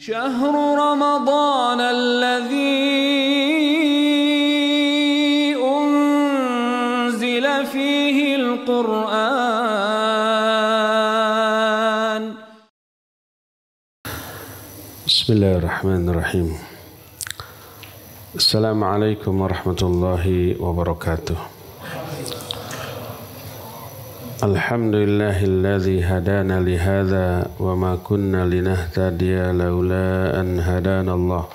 شهر رمضان الذي أنزل فيه القرآن. بسم الله الرحمن الرحيم. السلام عليكم ورحمة الله وبركاته. الحمد لله الذي هدانا لهذا وما كنا لنهتدي لولا أن هدانا الله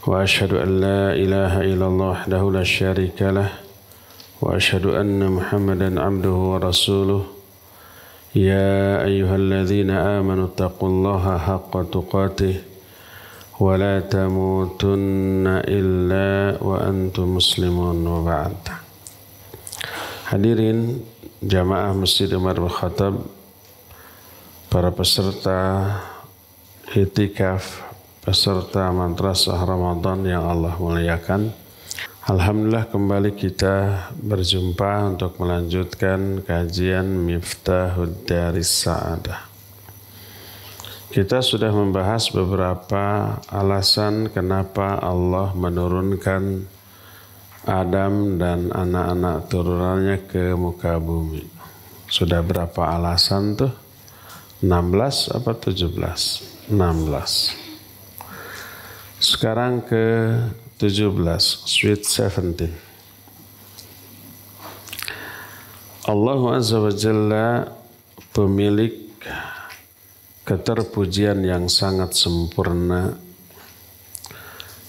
وأشهد أن لا إله إلا الله وحده لا شريك له وأشهد أن محمدا عبده ورسوله يا أيها الذين آمنوا اتقوا الله حق تقاته ولا تموتن إلا وأنتم مسلمون وبعد. Hadirin jamaah Masjid Umar bin Khattab, para peserta itikaf, peserta madrasah Ramadan yang Allah muliakan. Alhamdulillah kembali kita berjumpa untuk melanjutkan kajian Miftahud Daris Sa'adah. Kita sudah membahas beberapa alasan kenapa Allah menurunkan Adam dan anak-anak turunannya ke muka bumi. Sudah berapa alasan tuh? 16 apa 17? 16. Sekarang ke 17, Sweet 17. Allah Azza wa Jalla pemilik keterpujian yang sangat sempurna,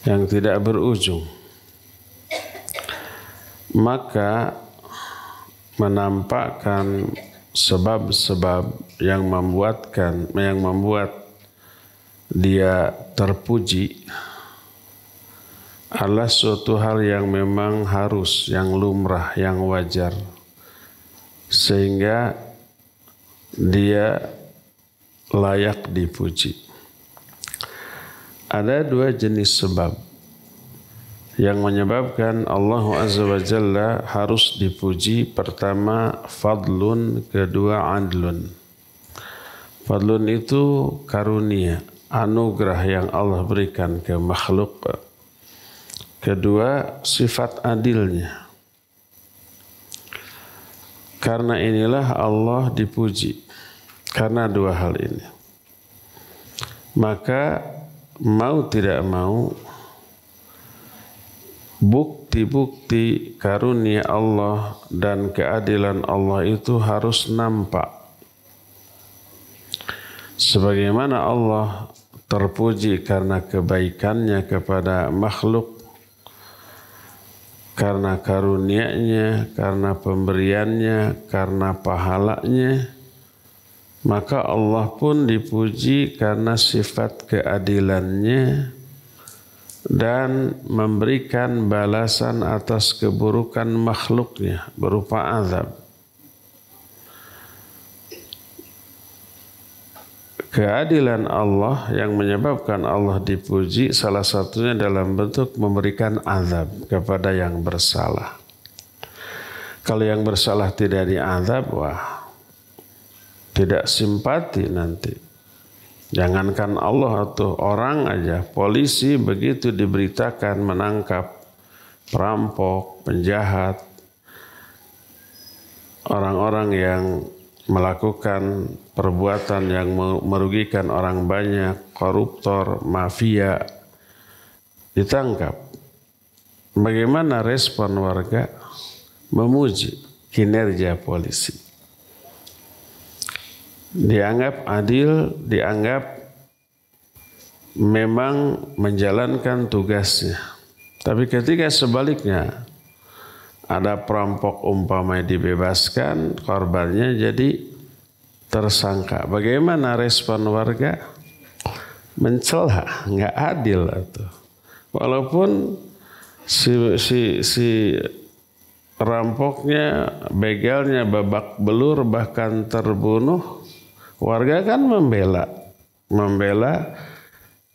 yang tidak berujung. Maka menampakkan sebab-sebab yang membuat dia terpuji adalah suatu hal yang memang harus, yang lumrah, yang wajar, sehingga dia layak dipuji. Ada dua jenis sebab yang menyebabkan Allah Azza wa Jalla harus dipuji. Pertama, fadlun, kedua adlun. Fadlun itu karunia, anugerah yang Allah berikan ke makhluk. Kedua, sifat adilnya. Karena inilah Allah dipuji, karena dua hal ini. Maka mau tidak mau, bukti-bukti karunia Allah dan keadilan Allah itu harus nampak. Sebagaimana Allah terpuji karena kebaikannya kepada makhluk, karena karunia-Nya, karena pemberiannya, karena pahalanya, maka Allah pun dipuji karena sifat keadilannya dan memberikan balasan atas keburukan makhluknya berupa azab. Keadilan Allah yang menyebabkan Allah dipuji salah satunya dalam bentuk memberikan azab kepada yang bersalah. Kalau yang bersalah tidak diazab, wah, tidak simpati nanti. Jangankan Allah atau orang aja, polisi begitu diberitakan menangkap perampok, penjahat, orang-orang yang melakukan perbuatan yang merugikan orang banyak, koruptor, mafia, ditangkap. Bagaimana respon warga? Memuji kinerja polisi. Dianggap adil, dianggap memang menjalankan tugasnya. Tapi ketika sebaliknya ada perampok umpamanya dibebaskan, korbannya jadi tersangka. Bagaimana respon warga? Mencela, nggak adil itu. Walaupun si rampoknya, begalnya babak belur bahkan terbunuh, warga kan membela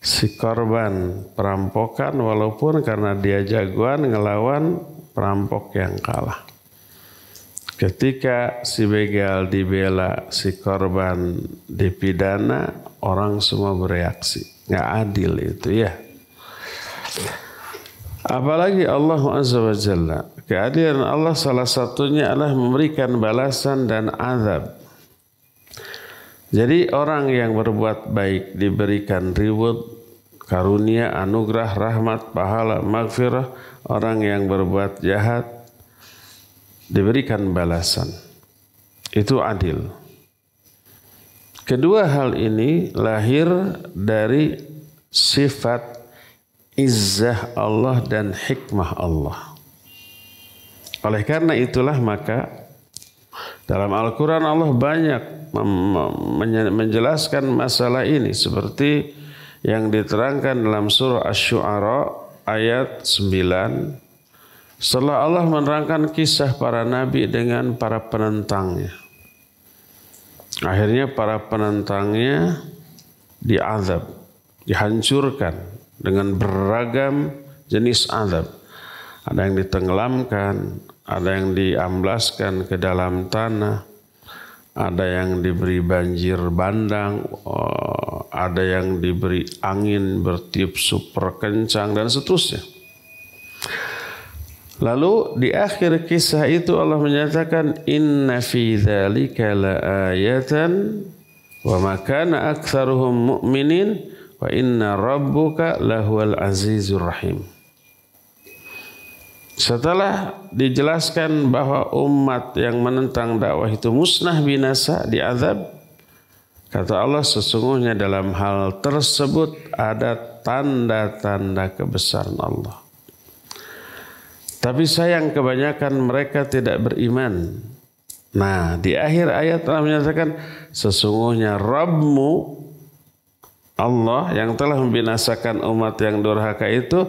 si korban perampokan walaupun karena dia jagoan ngelawan perampok yang kalah. Ketika si begal dibela, si korban dipidana, orang semua bereaksi. Nggak adil itu ya. Apalagi Allah Azza wa Jalla. Keadilan Allah salah satunya adalah memberikan balasan dan azab. Jadi orang yang berbuat baik diberikan reward, karunia, anugerah, rahmat, pahala, maghfirah. Orang yang berbuat jahat diberikan balasan. Itu adil. Kedua hal ini lahir dari sifat izzah Allah dan hikmah Allah. Oleh karena itulah maka dalam Al-Quran Allah banyak menjelaskan masalah ini seperti yang diterangkan dalam surah Asy-Syu'ara ayat 9. Setelah Allah menerangkan kisah para nabi dengan para penentangnya. Akhirnya para penentangnya diazab, dihancurkan dengan beragam jenis azab. Ada yang ditenggelamkan, ada yang diamblaskan ke dalam tanah, ada yang diberi banjir bandang, ada yang diberi angin bertiup super kencang dan seterusnya. Lalu di akhir kisah itu Allah menyatakan inna fi dzalika laayatan wa ma kana aktsaruhum mu'minin wa inna rabbuka lahuwal azizur rahim. Setelah dijelaskan bahwa umat yang menentang dakwah itu musnah binasa, diazab, kata Allah sesungguhnya dalam hal tersebut ada tanda-tanda kebesaran Allah. Tapi sayang kebanyakan mereka tidak beriman. Nah, di akhir ayat Allah menyatakan sesungguhnya Rabbmu Allah yang telah membinasakan umat yang durhaka itu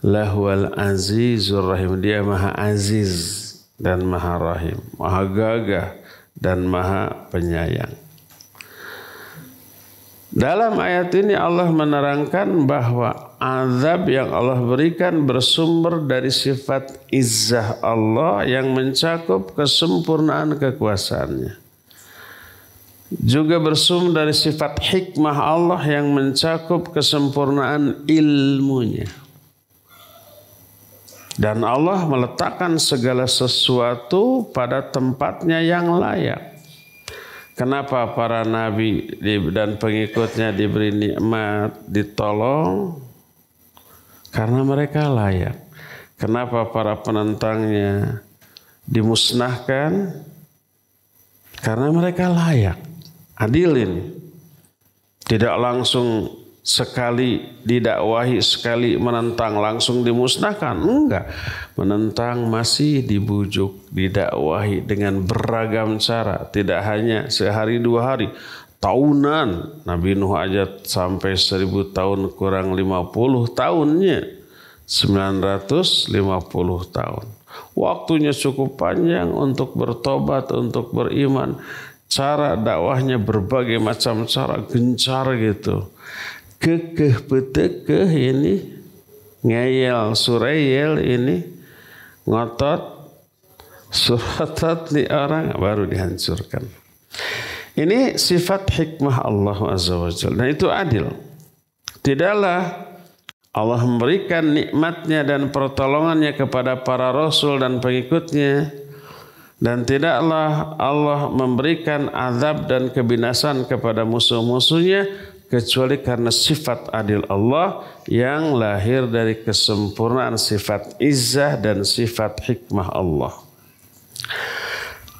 lahwal azizur rahim. Dia maha aziz dan maha rahim, maha gagah dan maha penyayang. Dalam ayat ini Allah menerangkan bahwa azab yang Allah berikan bersumber dari sifat izzah Allah yang mencakup kesempurnaan kekuasaannya. Juga bersumber dari sifat hikmah Allah yang mencakup kesempurnaan ilmunya. Dan Allah meletakkan segala sesuatu pada tempatnya yang layak. Kenapa para nabi dan pengikutnya diberi nikmat, ditolong? Karena mereka layak. Kenapa para penentangnya dimusnahkan? Karena mereka layak. Adil ini. Tidak langsung sekali didakwahi, sekali menentang langsung dimusnahkan. Enggak. Menentang masih dibujuk, didakwahi dengan beragam cara. Tidak hanya sehari dua hari. Tahunan. Nabi Nuh aja sampai 1000 tahun kurang 50 tahunnya. 950 tahun. Waktunya cukup panjang untuk bertobat, untuk beriman. Cara dakwahnya berbagai macam cara, gencar gitu. Kekeh petekeh ini, ngeyel sureyel ini, ngotot suratot nih orang baru dihancurkan. Ini sifat hikmah Allah Azza wa Jalla. Dan itu adil. Tidaklah Allah memberikan nikmatnya dan pertolongannya kepada para rasul dan pengikutnya. Dan tidaklah Allah memberikan azab dan kebinasan kepada musuh-musuhnya. Kecuali karena sifat adil Allah yang lahir dari kesempurnaan sifat izzah dan sifat hikmah Allah.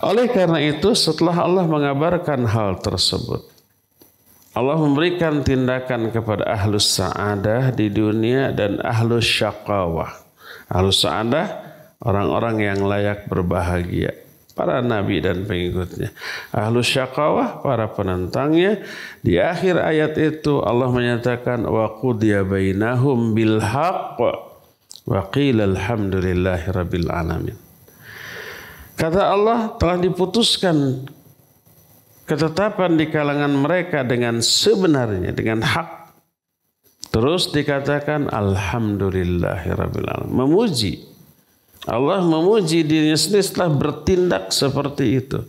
Oleh karena itu setelah Allah mengabarkan hal tersebut, Allah memberikan tindakan kepada ahlus sa'adah di dunia dan ahlus syaqawah. Ahlus sa'adah orang-orang yang layak berbahagia. Para nabi dan pengikutnya. Ahlus syaqawah, para penentangnya. Di akhir ayat itu Allah menyatakan wa qudiya bainahum bil haqq wa qila alhamdulillahi rabbil alamin. Kata Allah telah diputuskan ketetapan di kalangan mereka dengan sebenarnya, dengan hak. Terus dikatakan alhamdulillahi rabbil alamin. Memuji Allah memuji dirinya sendiri setelah bertindak seperti itu.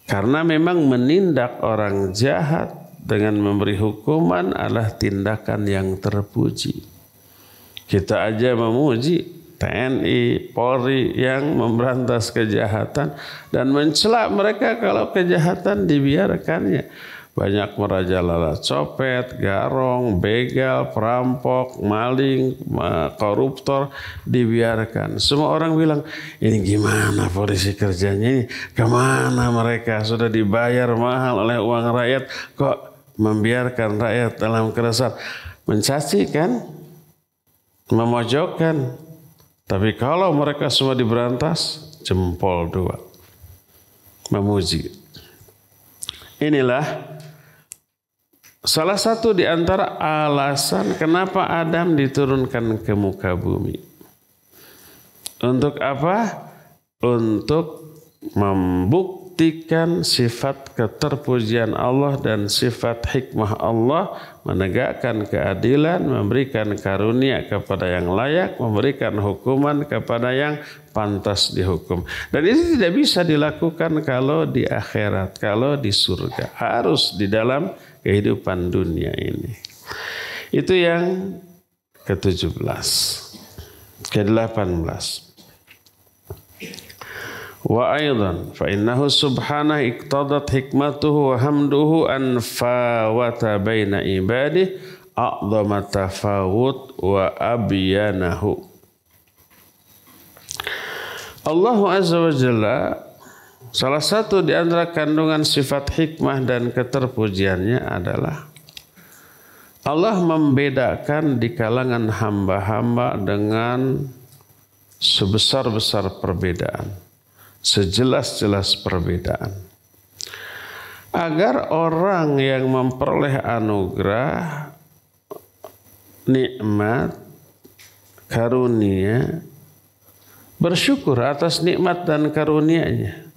Karena memang menindak orang jahat dengan memberi hukuman adalah tindakan yang terpuji. Kita aja memuji TNI, Polri yang memberantas kejahatan dan mencela mereka kalau kejahatan dibiarkannya. Banyak merajalela copet, garong, begal, perampok, maling, koruptor dibiarkan. Semua orang bilang, ini gimana polisi kerjanya ini? Kemana mereka? Sudah dibayar mahal oleh uang rakyat, kok membiarkan rakyat dalam keresahan? Mencaci kan? Memojokkan. Tapi kalau mereka semua diberantas, jempol dua. Memuji. Inilah salah satu di antara alasan kenapa Adam diturunkan ke muka bumi. Untuk apa? Untuk membuktikan sifat keterpujian Allah dan sifat hikmah Allah, menegakkan keadilan, memberikan karunia kepada yang layak, memberikan hukuman kepada yang pantas dihukum. Dan itu tidak bisa dilakukan kalau di akhirat, kalau di surga. Harus di dalam kehidupan dunia ini. Itu yang ke-17. Ke-18. Wa aidan fa innahu subhanahu iqtadat hikmatuhu wa hamduhu an fawata baina ibadihi a'dhama tafawut wa abyanahu. Allah Azza wa Jalla, salah satu di antara kandungan sifat hikmah dan keterpujiannya adalah Allah membedakan di kalangan hamba-hamba dengan sebesar-besar perbedaan, sejelas-jelas perbedaan. Agar orang yang memperoleh anugerah, nikmat, karunia, bersyukur atas nikmat dan karunia-Nya.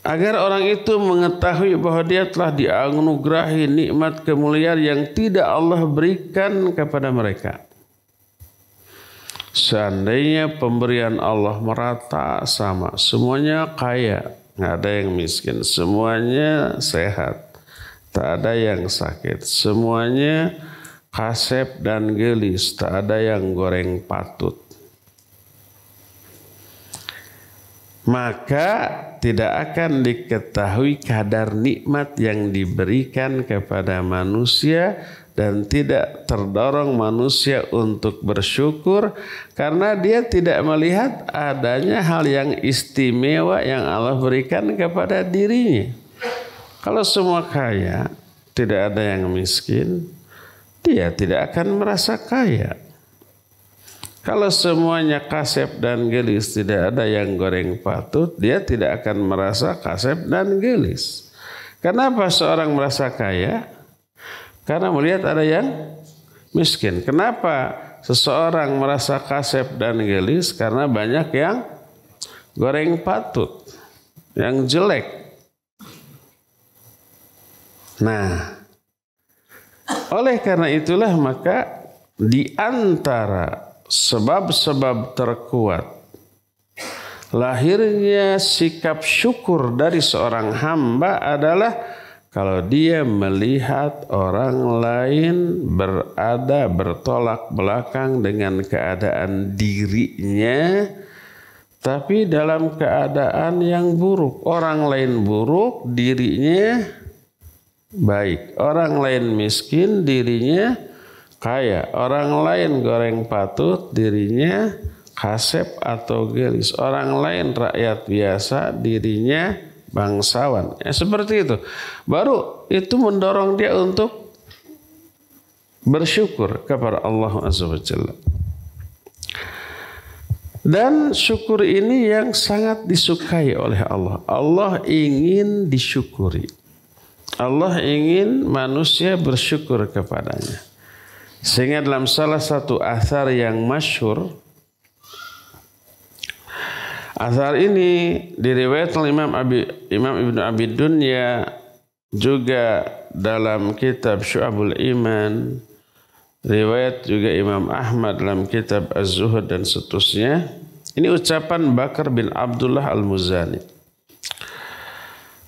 Agar orang itu mengetahui bahwa dia telah dianugerahi nikmat kemuliaan yang tidak Allah berikan kepada mereka. Seandainya pemberian Allah merata sama, semuanya kaya, nggak ada yang miskin, semuanya sehat, tak ada yang sakit, semuanya kasep dan gelis, tak ada yang goreng patut. Maka tidak akan diketahui kadar nikmat yang diberikan kepada manusia dan tidak terdorong manusia untuk bersyukur karena dia tidak melihat adanya hal yang istimewa yang Allah berikan kepada dirinya. Kalau semua kaya, tidak ada yang miskin, dia tidak akan merasa kaya. Kalau semuanya kasep dan gelis, tidak ada yang goreng patut, dia tidak akan merasa kasep dan gelis. Kenapa seorang merasa kaya? Karena melihat ada yang miskin. Kenapa seseorang merasa kasep dan gelis? Karena banyak yang goreng patut, yang jelek. Nah, oleh karena itulah maka di antara sebab-sebab terkuat lahirnya sikap syukur dari seorang hamba adalah kalau dia melihat orang lain berada bertolak belakang dengan keadaan dirinya, tapi dalam keadaan yang buruk. Orang lain buruk, dirinya baik. Orang lain miskin, dirinya kaya. Orang lain goreng patut, dirinya kasep atau gelis. Orang lain rakyat biasa, dirinya bangsawan. Ya, seperti itu. Baru itu mendorong dia untuk bersyukur kepada Allah Azza wa Jalla. Dan syukur ini yang sangat disukai oleh Allah. Allah ingin disyukuri. Allah ingin manusia bersyukur kepadanya. Sehingga dalam salah satu athar yang masyhur, athar ini diriwayatkan Imam Ibnu Abi Dunya juga dalam kitab Syu'abul Iman, Riwayat juga Imam Ahmad dalam kitab Az-Zuhud dan seterusnya. Ini ucapan Bakar bin Abdullah Al-Muzani.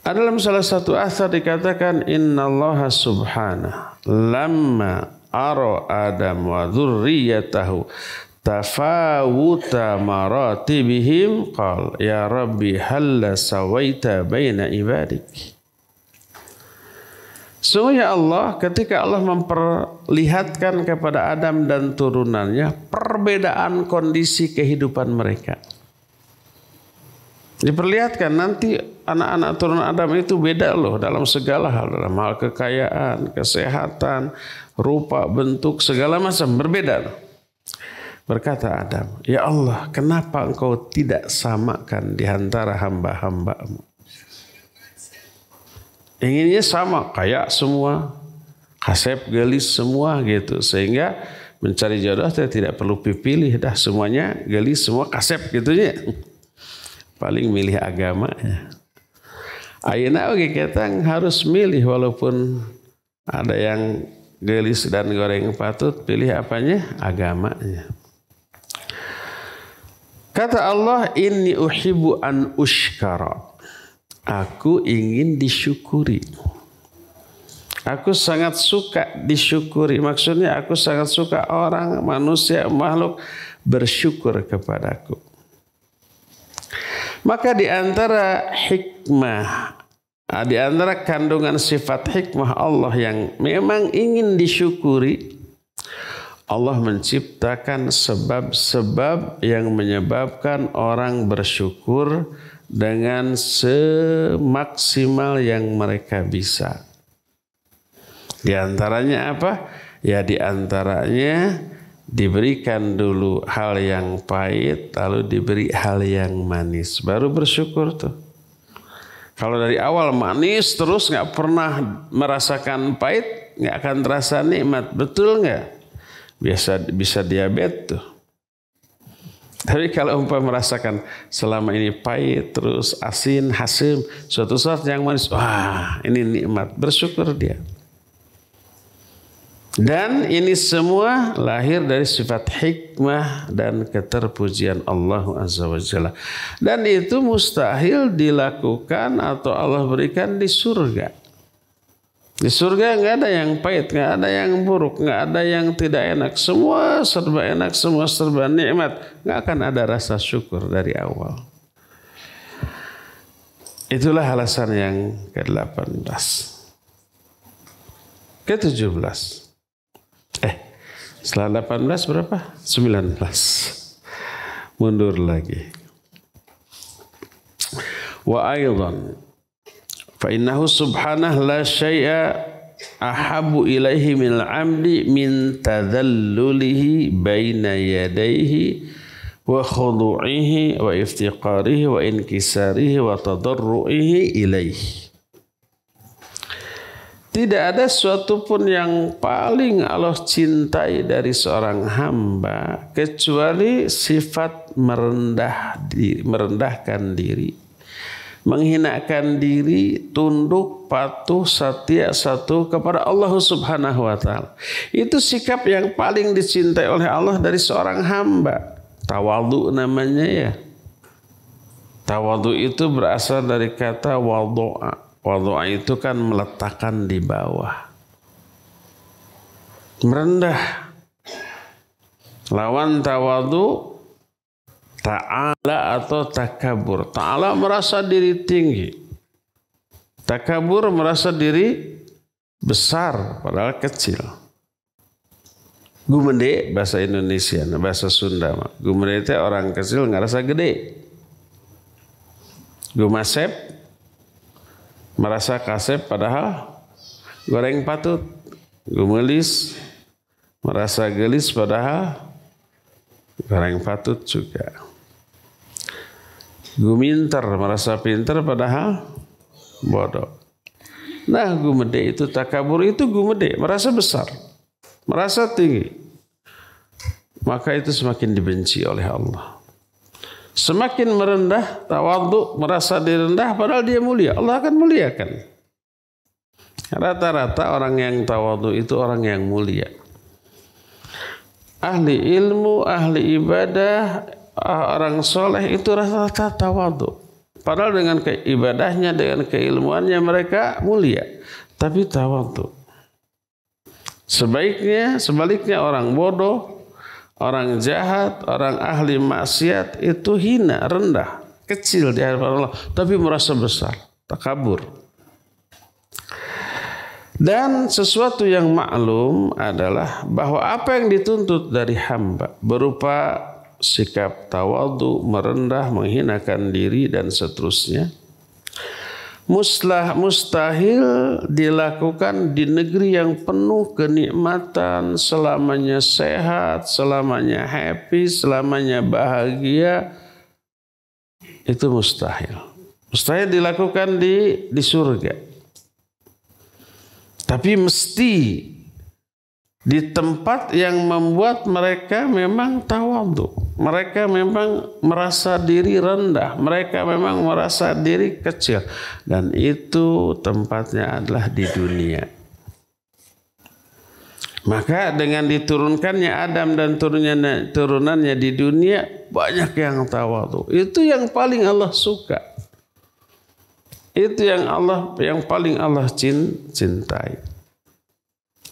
Dalam salah satu asar dikatakan innallaha subhanahu lamma ara Adam wa dzurriyyatahu tafawuta maratibihim qal ya rabbi halla sawaita baina ibadik. Sungguhnya Allah ketika Allah memperlihatkan kepada Adam dan turunannya perbedaan kondisi kehidupan mereka. Diperlihatkan nanti anak-anak turunan Adam itu beda loh dalam segala hal. Dalam hal kekayaan, kesehatan, rupa, bentuk, segala macam berbeda loh. Berkata Adam, ya Allah kenapa engkau tidak samakan di antara hamba-hambamu? Inginnya sama, kayak semua, kasep, gelis semua gitu. Sehingga mencari jodoh tidak perlu dipilih, dah semuanya gelis, semua kasep gitu ya. Paling milih agama ya. Ayeuna oge kita harus milih walaupun ada yang gelis dan goreng patut, pilih apanya? Agamanya. Kata Allah, inni uhibbu an ushkara. Aku ingin disyukuri. Aku sangat suka disyukuri. Maksudnya aku sangat suka orang, manusia, makhluk bersyukur kepadaku. Maka di antara hikmah, di antara kandungan sifat hikmah Allah yang memang ingin disyukuri, Allah menciptakan sebab-sebab yang menyebabkan orang bersyukur dengan semaksimal yang mereka bisa. Di antaranya apa? Ya di antaranya diberikan dulu hal yang pahit, lalu diberi hal yang manis. Baru bersyukur tuh. Kalau dari awal manis terus nggak pernah merasakan pahit, nggak akan terasa nikmat. Betul nggak? Bisa diabetes tuh. Tapi kalau umpama merasakan selama ini pahit, terus asin, hasim, suatu saat yang manis, wah ini nikmat, bersyukur dia. Dan ini semua lahir dari sifat hikmah dan keterpujian Allah Azza wa Jalla. Dan itu mustahil dilakukan atau Allah berikan di surga. Di surga nggak ada yang pahit, nggak ada yang buruk, nggak ada yang tidak enak. Semua serba enak, semua serba nikmat. Nggak akan ada rasa syukur dari awal. Itulah alasan yang ke-18. Ke-17. Setelah 18 berapa? 19. Mundur lagi. Wa aydan فإنه سبحانه لا شيء أحب إليه من العبد من تذلله بين يديه وخضوعه وافتقاره وانكساره وتضرعه إليه. Tidak ada sesuatu pun yang paling Allah cintai dari seorang hamba kecuali sifat merendahkan diri. Menghinakan diri, tunduk, patuh, setia satu kepada Allah Subhanahu wa Ta'ala. Itu sikap yang paling dicintai oleh Allah dari seorang hamba. Tawadhu namanya ya. Tawadhu itu berasal dari kata wadu'a. Wadu'a itu kan meletakkan di bawah. Merendah. Lawan tawadhu ta'ala atau takabur. Ta'ala merasa diri tinggi. Takabur merasa diri besar padahal kecil. Gumede bahasa Indonesia, bahasa Sunda. Gumede itu orang kecil ngerasa gede. Gumasep merasa kasep padahal goreng patut. Gumelis merasa gelis padahal goreng patut juga. Guminter merasa pintar padahal bodoh. Nah gumede itu takabur itu gumede, merasa besar, merasa tinggi. Maka itu semakin dibenci oleh Allah. Semakin merendah, tawadhu, merasa direndah padahal dia mulia, Allah akan muliakan. Rata-rata orang yang tawadhu itu orang yang mulia. ahli ilmu, ahli ibadah, orang soleh itu rata-rata tawadhu. Padahal dengan keibadahnya, dengan keilmuannya mereka mulia, tapi tawadhu. Sebaliknya orang bodoh, orang jahat, orang ahli maksiat itu hina, rendah, kecil di hadapan Allah, tapi merasa besar, takabur. Dan sesuatu yang maklum adalah bahwa apa yang dituntut dari hamba berupa sikap tawadhu, merendah, menghinakan diri dan seterusnya, mustahil dilakukan di negeri yang penuh kenikmatan, selamanya sehat, selamanya happy, selamanya bahagia. Itu mustahil. Mustahil dilakukan di surga. Tapi mesti di tempat yang membuat mereka memang tawadhu. Mereka memang merasa diri rendah. Mereka memang merasa diri kecil. Dan itu tempatnya adalah di dunia. Maka dengan diturunkannya Adam dan turunannya di dunia, banyak yang tawadhu. Itu yang paling Allah suka. Itu yang paling Allah cintai.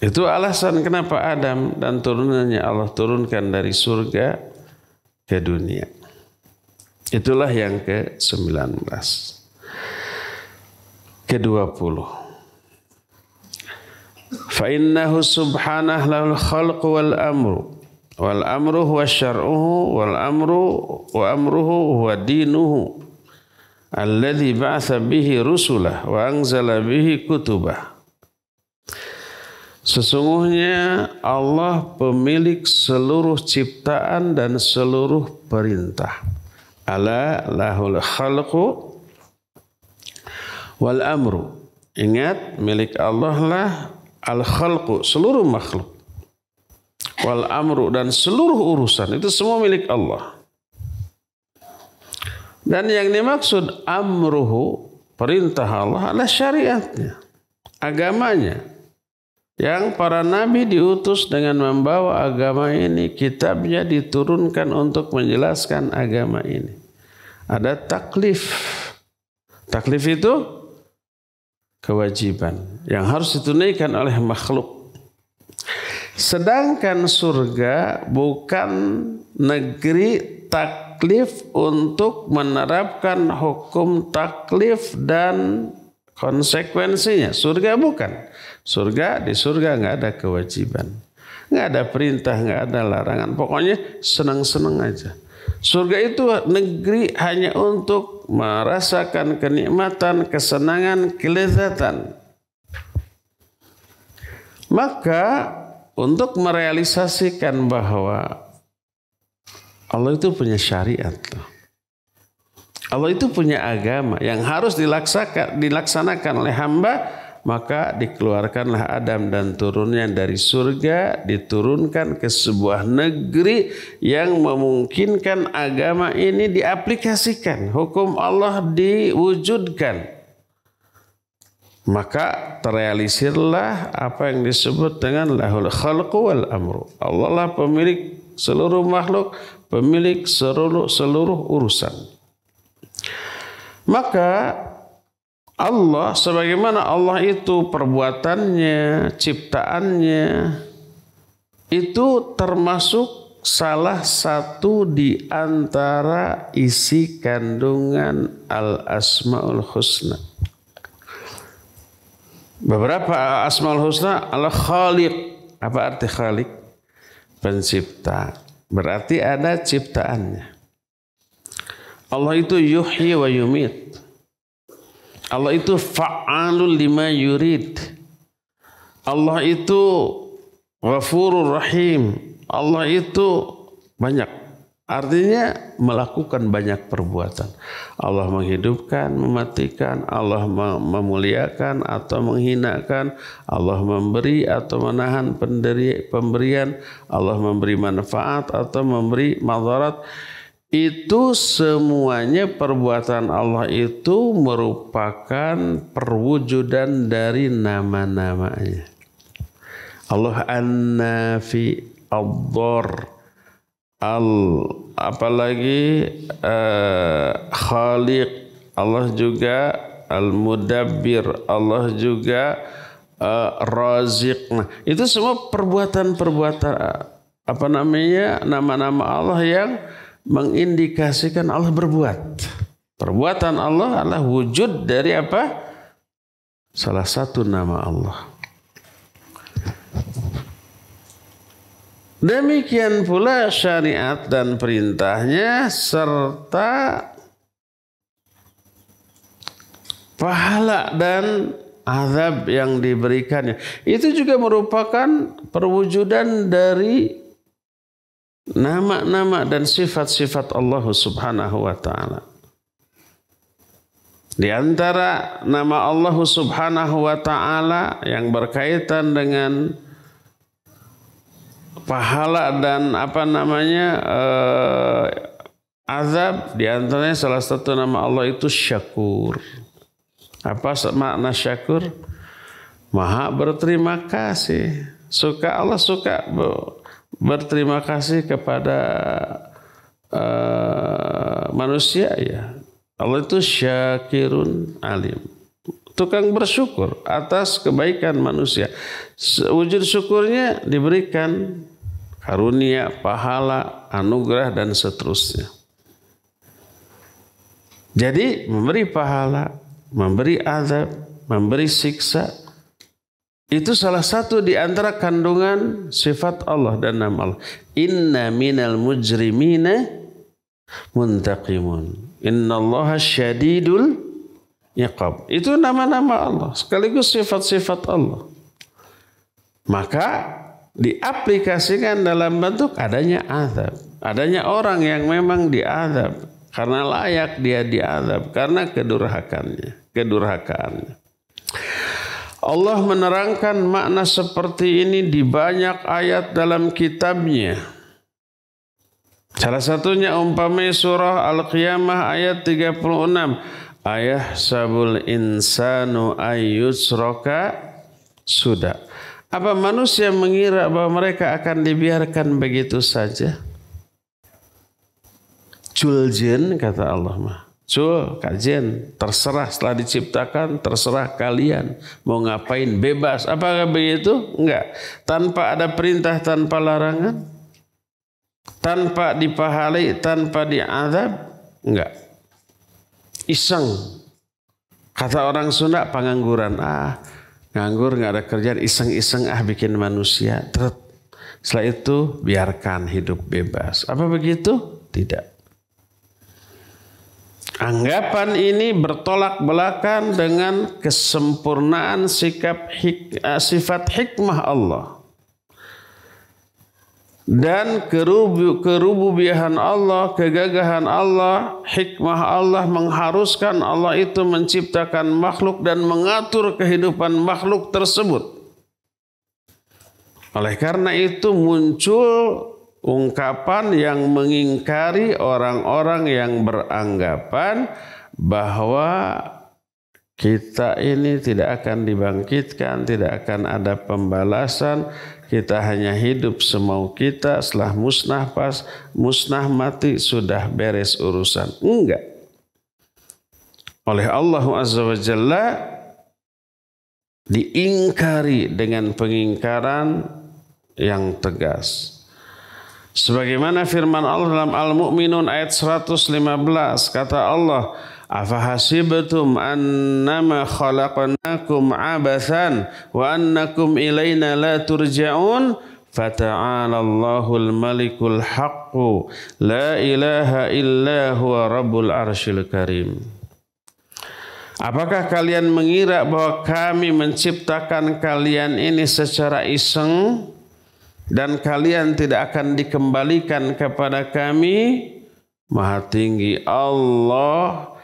Itu alasan kenapa Adam dan turunannya Allah turunkan dari surga ke dunia. Itulah yang ke-19. Ke-20. Fa innahu subhanahu lahul khalqu wal amru. Wal amru huwa syar'uhu wal amruhu huwa dinuhu. Alladhi ba'atha bihi rusulah wa anzala bihi kutubah. Sesungguhnya Allah pemilik seluruh ciptaan dan seluruh perintah. Ala lahul khalqu wal amru. Ingat, milik Allah lah al khalqu, seluruh makhluk. Wal amru, dan seluruh urusan itu semua milik Allah. Dan yang dimaksud amruhu, perintah Allah, adalah syariatnya, agamanya. Yang para nabi diutus dengan membawa agama ini, kitabnya diturunkan untuk menjelaskan agama ini. Ada taklif. Taklif itu kewajiban yang harus ditunaikan oleh makhluk. Sedangkan surga bukan negeri taklif untuk menerapkan hukum taklif dan konsekuensinya. Surga bukan. Di surga nggak ada kewajiban, nggak ada perintah, nggak ada larangan. Pokoknya senang-senang aja. Surga itu negeri hanya untuk merasakan kenikmatan, kesenangan, kelezatan. Maka untuk merealisasikan bahwa Allah itu punya syariat. Allah itu punya agama yang harus dilaksanakan oleh hamba, maka dikeluarkanlah Adam dan turunnya dari surga, diturunkan ke sebuah negeri yang memungkinkan agama ini diaplikasikan, hukum Allah diwujudkan. Maka terrealisirlah apa yang disebut dengan lahul khalqu wal amru. Allah lah pemilik seluruh makhluk, pemilik seluruh urusan. Maka Allah, sebagaimana Allah itu perbuatannya, ciptaannya, itu termasuk salah satu di antara isi kandungan Al-Asma'ul Husna. Beberapa Asma'ul Husna, Al-Khaliq. Apa arti Khaliq? Pencipta. Berarti ada ciptaannya. Allah itu yuhyi wa yumit. Allah itu fa'alul lima yurid. Allah itu ghafurur rahim. Allah itu banyak. Artinya melakukan banyak perbuatan. Allah menghidupkan, mematikan. Allah memuliakan atau menghinakan. Allah memberi atau menahan pemberian. Allah memberi manfaat atau memberi madarat. Itu semuanya perbuatan Allah itu merupakan perwujudan dari nama-namanya. Allah An-Nafi, ad-dar, apalagi khaliq, Allah juga al-mudabbir, Allah juga raziq. Nah, itu semua perbuatan-perbuatan nama-nama Allah yang mengindikasikan Allah berbuat. Perbuatan Allah adalah wujud dari apa? Salah satu nama Allah. Demikian pula syariat dan perintahnya serta pahala dan azab yang diberikannya. Itu juga merupakan perwujudan dari nama-nama dan sifat-sifat Allah Subhanahu wa ta'ala. Di antara nama Allah Subhanahu wa ta'ala yang berkaitan dengan pahala dan azab, di antaranya salah satu nama Allah itu Syakur. Apa makna syakur? Maha berterima kasih. Allah suka berterima kasih kepada manusia ya. Allah itu syakirun alim. Tukang bersyukur atas kebaikan manusia. Wujud syukurnya diberikan karunia, pahala, anugerah dan seterusnya. Jadi memberi pahala, memberi azab, memberi siksa, itu salah satu di antara kandungan sifat Allah dan nama Allah. Inna minal mujrimina muntaqimun. Innallaha syadidul iqab. Itu nama-nama Allah, sekaligus sifat-sifat Allah. Maka diaplikasikan dalam bentuk adanya azab. Adanya orang yang memang diazab karena layak dia diazab karena kedurhakaannya. Allah menerangkan makna seperti ini di banyak ayat dalam kitabnya. Salah satunya umpamanya surah Al-Qiyamah ayat 36. Ayahsabul insanu ayyusraka sudah. Apa manusia mengira bahwa mereka akan dibiarkan begitu saja? Juljen kata Allah mah. Cul, kajian, terserah setelah diciptakan, terserah kalian. Mau ngapain, bebas. Apakah begitu? Enggak. Tanpa ada perintah, tanpa larangan. Tanpa dipahalai, tanpa diazab. Enggak. Iseng. Kata orang Sunda, pengangguran. Nganggur, nggak ada kerjaan, iseng-iseng bikin manusia. Setelah itu, biarkan hidup bebas. Apa begitu? Tidak. Anggapan ini bertolak belakang dengan kesempurnaan sifat hikmah Allah dan kerububiahan Allah, kegagahan Allah, hikmah Allah mengharuskan Allah itu menciptakan makhluk dan mengatur kehidupan makhluk tersebut. Oleh karena itu muncul ungkapan yang mengingkari orang-orang yang beranggapan bahwa kita ini tidak akan dibangkitkan, tidak akan ada pembalasan, kita hanya hidup semau kita, setelah musnah mati sudah beres urusan. Enggak. Oleh Allah Azza wa Jalla diingkari dengan pengingkaran yang tegas. Sebagaimana firman Allah dalam Al-Mu'minun ayat 115, kata Allah, afahasibtum annama khalaqnakum abathan wa annakum ilaina la turja'un fata'ala Allahul malikul haqqu la ilaha illa huwa rabbul arsyil karim. Apakah kalian mengira bahwa kami menciptakan kalian ini secara iseng dan kalian tidak akan dikembalikan kepada kami? Maha tinggi Allah,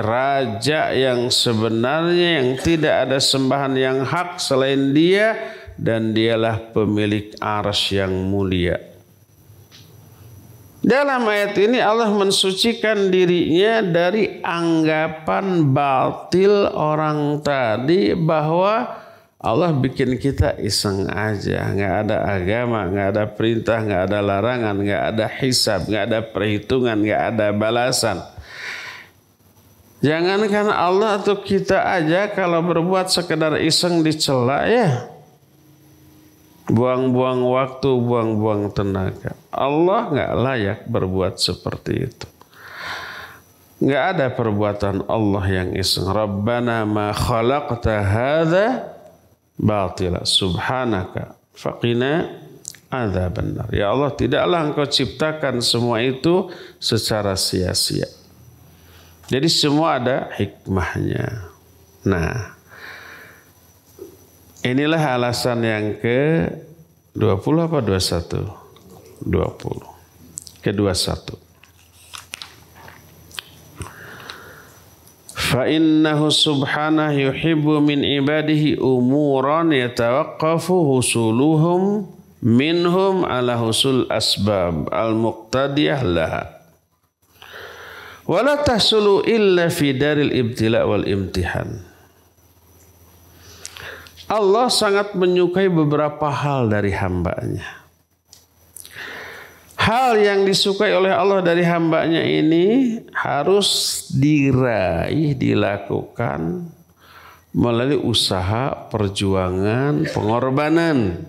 Raja yang sebenarnya, yang tidak ada sembahan yang hak selain Dia, dan Dialah pemilik arsy yang mulia. Dalam ayat ini Allah mensucikan dirinya dari anggapan batil orang tadi bahwa Allah bikin kita iseng aja, nggak ada agama, nggak ada perintah, nggak ada larangan, nggak ada hisab, nggak ada perhitungan, nggak ada balasan. Jangankan Allah atau kita aja kalau berbuat sekedar iseng dicela ya. Buang-buang waktu, buang-buang tenaga. Allah nggak layak berbuat seperti itu. Nggak ada perbuatan Allah yang iseng. Rabbana ma khalaqta hadza batila subhanaka faqina adzabannar. Ya Allah, tidaklah Engkau ciptakan semua itu secara sia-sia. Jadi semua ada hikmahnya. Nah, inilah alasan yang ke-20 apa 21? 20. Ke-21. Fa innahu subhanahu yuhibbu min ibadihi umuran yatawaqqafu husuluhum minhum ala husul asbab al-muqtadiyah laha. Wa la tahsulu illa fi daril ibtila wal imtihan. Allah sangat menyukai beberapa hal dari hambanya. Hal yang disukai oleh Allah dari hambanya ini harus diraih, dilakukan melalui usaha, perjuangan, pengorbanan.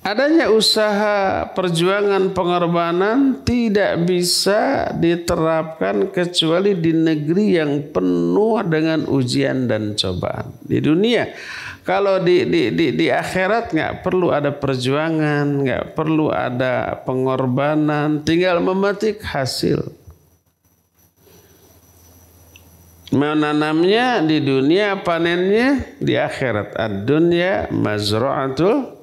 Adanya usaha, perjuangan, pengorbanan tidak bisa diterapkan kecuali di negeri yang penuh dengan ujian dan cobaan. Di dunia, kalau di akhirat nggak perlu ada perjuangan, nggak perlu ada pengorbanan, tinggal memetik hasil. Menanamnya di dunia, panennya di akhirat. Ad-dunya mazra'atul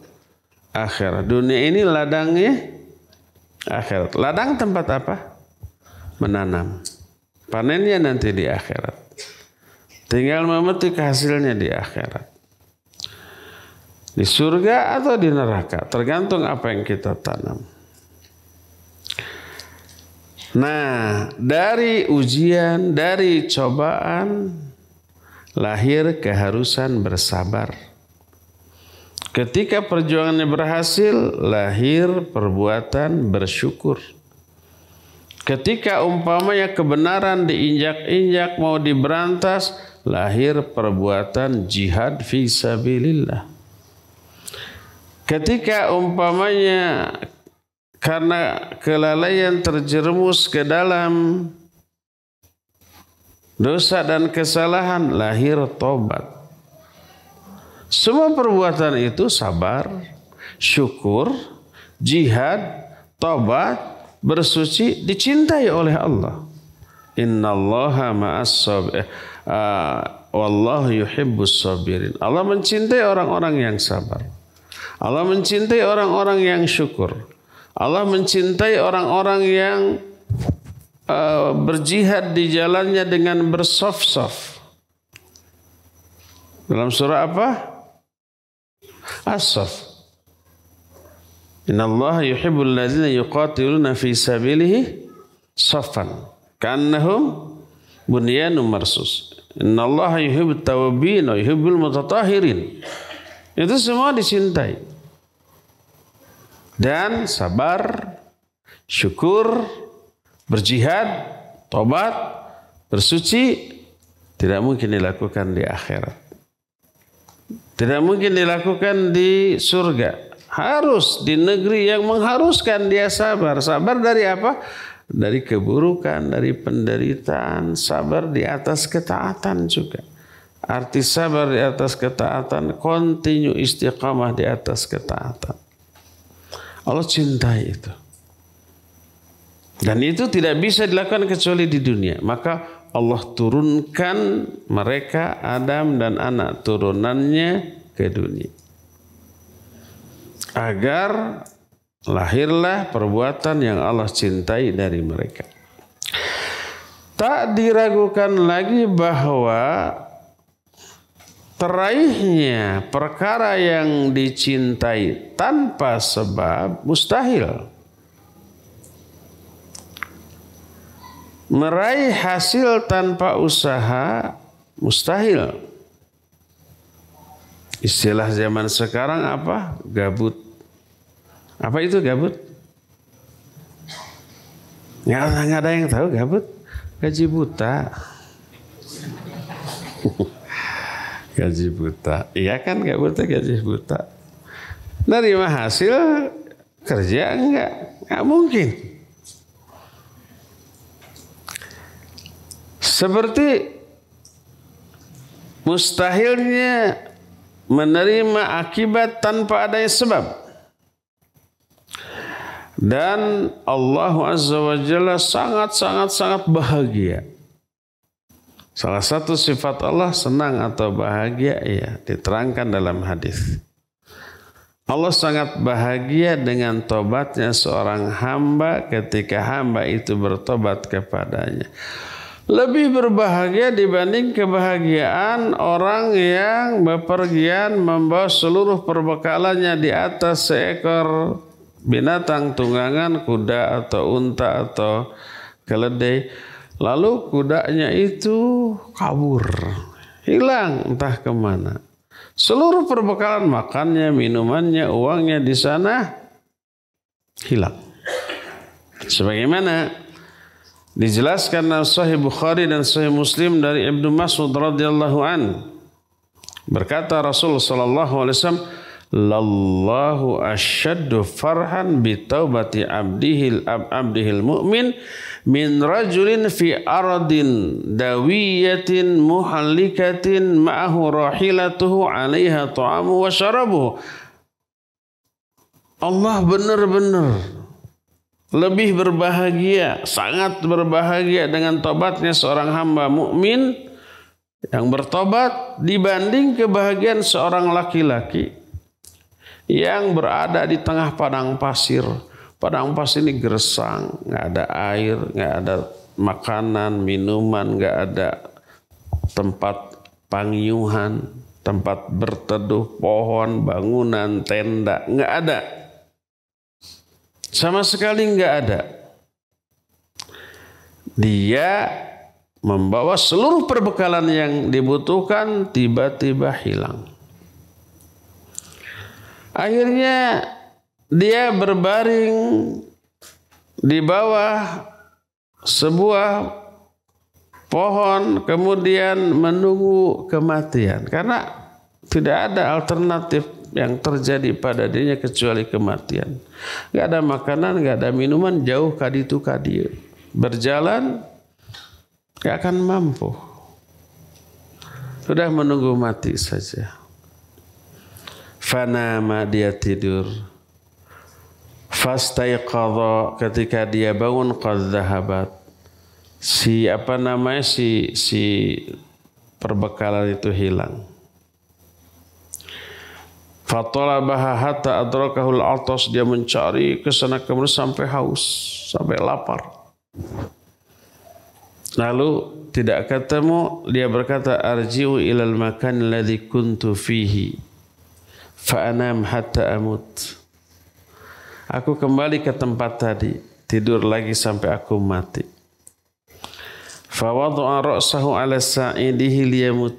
akhirat. Dunia ini ladangnya akhirat. Ladang tempat apa? Menanam. Panennya nanti di akhirat. Tinggal memetik hasilnya di akhirat. Di surga atau di neraka, tergantung apa yang kita tanam. Nah, dari ujian, dari cobaan, lahir keharusan bersabar. Ketika perjuangannya berhasil, lahir perbuatan bersyukur. Ketika umpamanya kebenaran diinjak-injak mau diberantas, lahir perbuatan jihad fi sabilillah. Ketika umpamanya karena kelalaian terjerumus ke dalam dosa dan kesalahan, lahir tobat. Semua perbuatan itu sabar, syukur, jihad, tobat, bersuci dicintai oleh Allah. Innallaha ma'as-sabirin. Wallahu yuhibbus sabirin. Allah mencintai orang-orang yang sabar. Allah mencintai orang-orang yang syukur. Allah mencintai orang-orang yang berjihad di jalannya dengan bersaf-saf. Dalam surah apa? As-Saff. Innallaha yuhibbul ladzina yuqatiluna fi sabilihi saffan ka'annahum bunyanun marsus. Innallaha yuhibbut tawwabin wa yuhibbul mutatahhirin. Itu semua dicintai. Dan sabar, syukur, berjihad, tobat, bersuci tidak mungkin dilakukan di akhirat. Tidak mungkin dilakukan di surga. Harus di negeri yang mengharuskan dia sabar. Sabar dari apa? Dari keburukan, dari penderitaan. Sabar di atas ketaatan juga. Arti sabar di atas ketaatan, continue istiqamah di atas ketaatan. Allah cintai itu. Dan itu tidak bisa dilakukan kecuali di dunia. Maka Allah turunkan mereka, Adam dan anak turunannya ke dunia. Agar lahirlah perbuatan yang Allah cintai dari mereka. Tak diragukan lagi bahwa teraihnya perkara yang dicintai tanpa sebab mustahil. Meraih hasil tanpa usaha mustahil. Istilah zaman sekarang apa? Gabut. Apa itu gabut? Nggak ada yang tahu gabut. Gaji buta. Gaji buta. Iya kan gabut gaji buta. Nerima hasil kerja nggak mungkin. Seperti mustahilnya menerima akibat tanpa adanya sebab. Dan Allah Azza wa Jalla sangat bahagia. Salah satu sifat Allah senang atau bahagia ya diterangkan dalam hadis. Allah sangat bahagia dengan tobatnya seorang hamba ketika hamba itu bertobat kepadanya. Lebih berbahagia dibanding kebahagiaan orang yang bepergian membawa seluruh perbekalannya di atas seekor binatang tunggangan, kuda atau unta atau keledai. Lalu kudanya itu kabur, hilang entah kemana. Seluruh perbekalan makannya, minumannya, uangnya di sana hilang. Sebagaimana dijelaskan dalam Sahih Bukhari dan Sahih Muslim dari Ibnu Mas'ud radhiyallahu an, berkata Rasul sallallahu alaihi wasallam, "Lallahu asyaddu farhan bi taubati abdihil mu'min min rajulin fi ardin dawiyatin muhallikatin ma'ahu rahilatuhu 'alaiha ta'amu wa syarabuhu." Allah benar-benar lebih berbahagia, sangat berbahagia dengan tobatnya seorang hamba mukmin yang bertobat dibanding kebahagiaan seorang laki-laki yang berada di tengah padang pasir. Padang pasir ini gersang, nggak ada air, nggak ada makanan, minuman, nggak ada tempat pangyuhan, tempat berteduh, pohon, bangunan, tenda, nggak ada. Sama sekali nggak ada. Dia membawa seluruh perbekalan yang dibutuhkan, tiba-tiba hilang. Akhirnya dia berbaring di bawah sebuah pohon, kemudian menunggu kematian. Karena tidak ada alternatif yang terjadi pada dirinya kecuali kematian. Gak ada makanan, gak ada minuman, jauh kaditu kadieu. Berjalan gak akan mampu. Sudah menunggu mati saja. Fanama, dia tidur. Fastaiqadha, ketika dia bangun qad dhahabat. Si perbekalan itu hilang. Fatalabaha hatta adrakahul atas, dia mencari ke sana kemari sampai haus, sampai lapar. Lalu tidak ketemu, dia berkata, arji'u ilal makan alladhi kuntu fihi fa anam hatta amut. Aku kembali ke tempat tadi, tidur lagi sampai aku mati. Fa wada'a ra'sahu ala sa'idihi liyamut.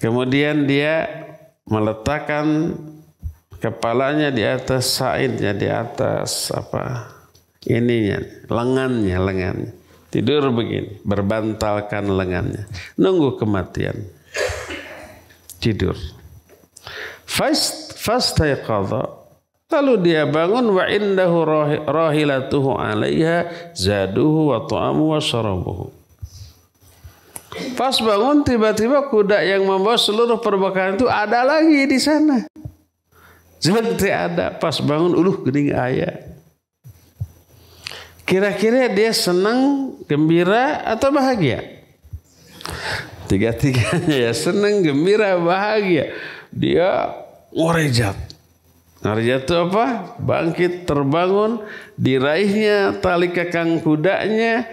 Kemudian dia meletakkan kepalanya di atas sa'idnya, di atas lengannya. Tidur begini, berbantalkan lengannya. Nunggu kematian. Tidur. Fastaiqadha. Lalu dia bangun, wa indahu rahilatuhu 'alaiha zaduhu wa ta'amu wa syarabuhu. Pas bangun tiba-tiba kuda yang membawa seluruh perbekalan itu ada lagi di sana. Seperti ada pas bangun geuning aya. Kira-kira dia senang, gembira atau bahagia? Tiga-tiganya ya, senang, gembira, bahagia. Dia ngorejat. Ngorejat itu apa? Bangkit, terbangun, diraihnya tali kekang kudanya.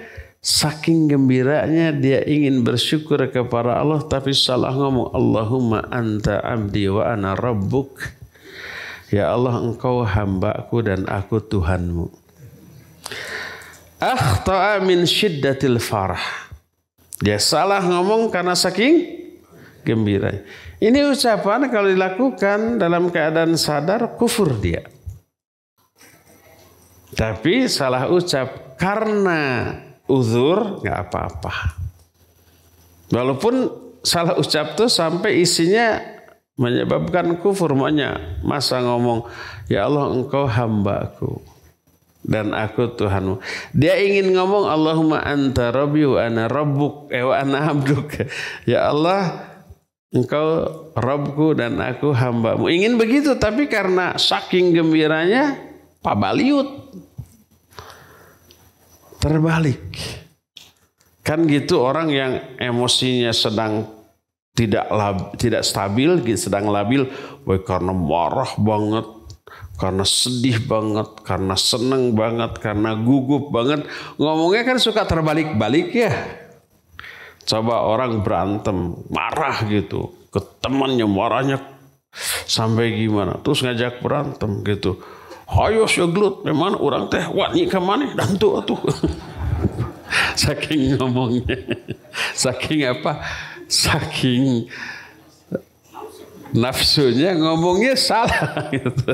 Saking gembiranya dia ingin bersyukur kepada Allah, tapi salah ngomong. Allahumma anta abdi wa ana rabbuk. Ya Allah, engkau hambaku dan aku Tuhanmu. Akhta'a min syiddatil farah. Dia salah ngomong karena saking gembira. Ini ucapan kalau dilakukan dalam keadaan sadar kufur dia. Tapi salah ucap karena uzur nggak apa-apa. Walaupun salah ucap tuh sampai isinya menyebabkan kufur, masa ngomong ya Allah engkau hambaku dan aku Tuhanmu. Dia ingin ngomong Allahumma anta rabbi wa ana rabbuk wa ana abduk. Ya Allah engkau Rabbku dan aku hambamu. Ingin begitu, tapi karena saking gembiranya Pak Baliut terbalik. Kan gitu orang yang emosinya sedang tidak stabil, sedang labil, karena marah banget, karena sedih banget, karena seneng banget, karena gugup banget. Ngomongnya kan suka terbalik-balik ya. Coba orang berantem, marah gitu. Ke temannya marahnya sampai gimana. Terus ngajak berantem gitu. Hayo seglut, memang orang teh wani kemana dan tuh. Saking ngomongnya. Saking apa? Saking nafsunya ngomongnya salah gitu.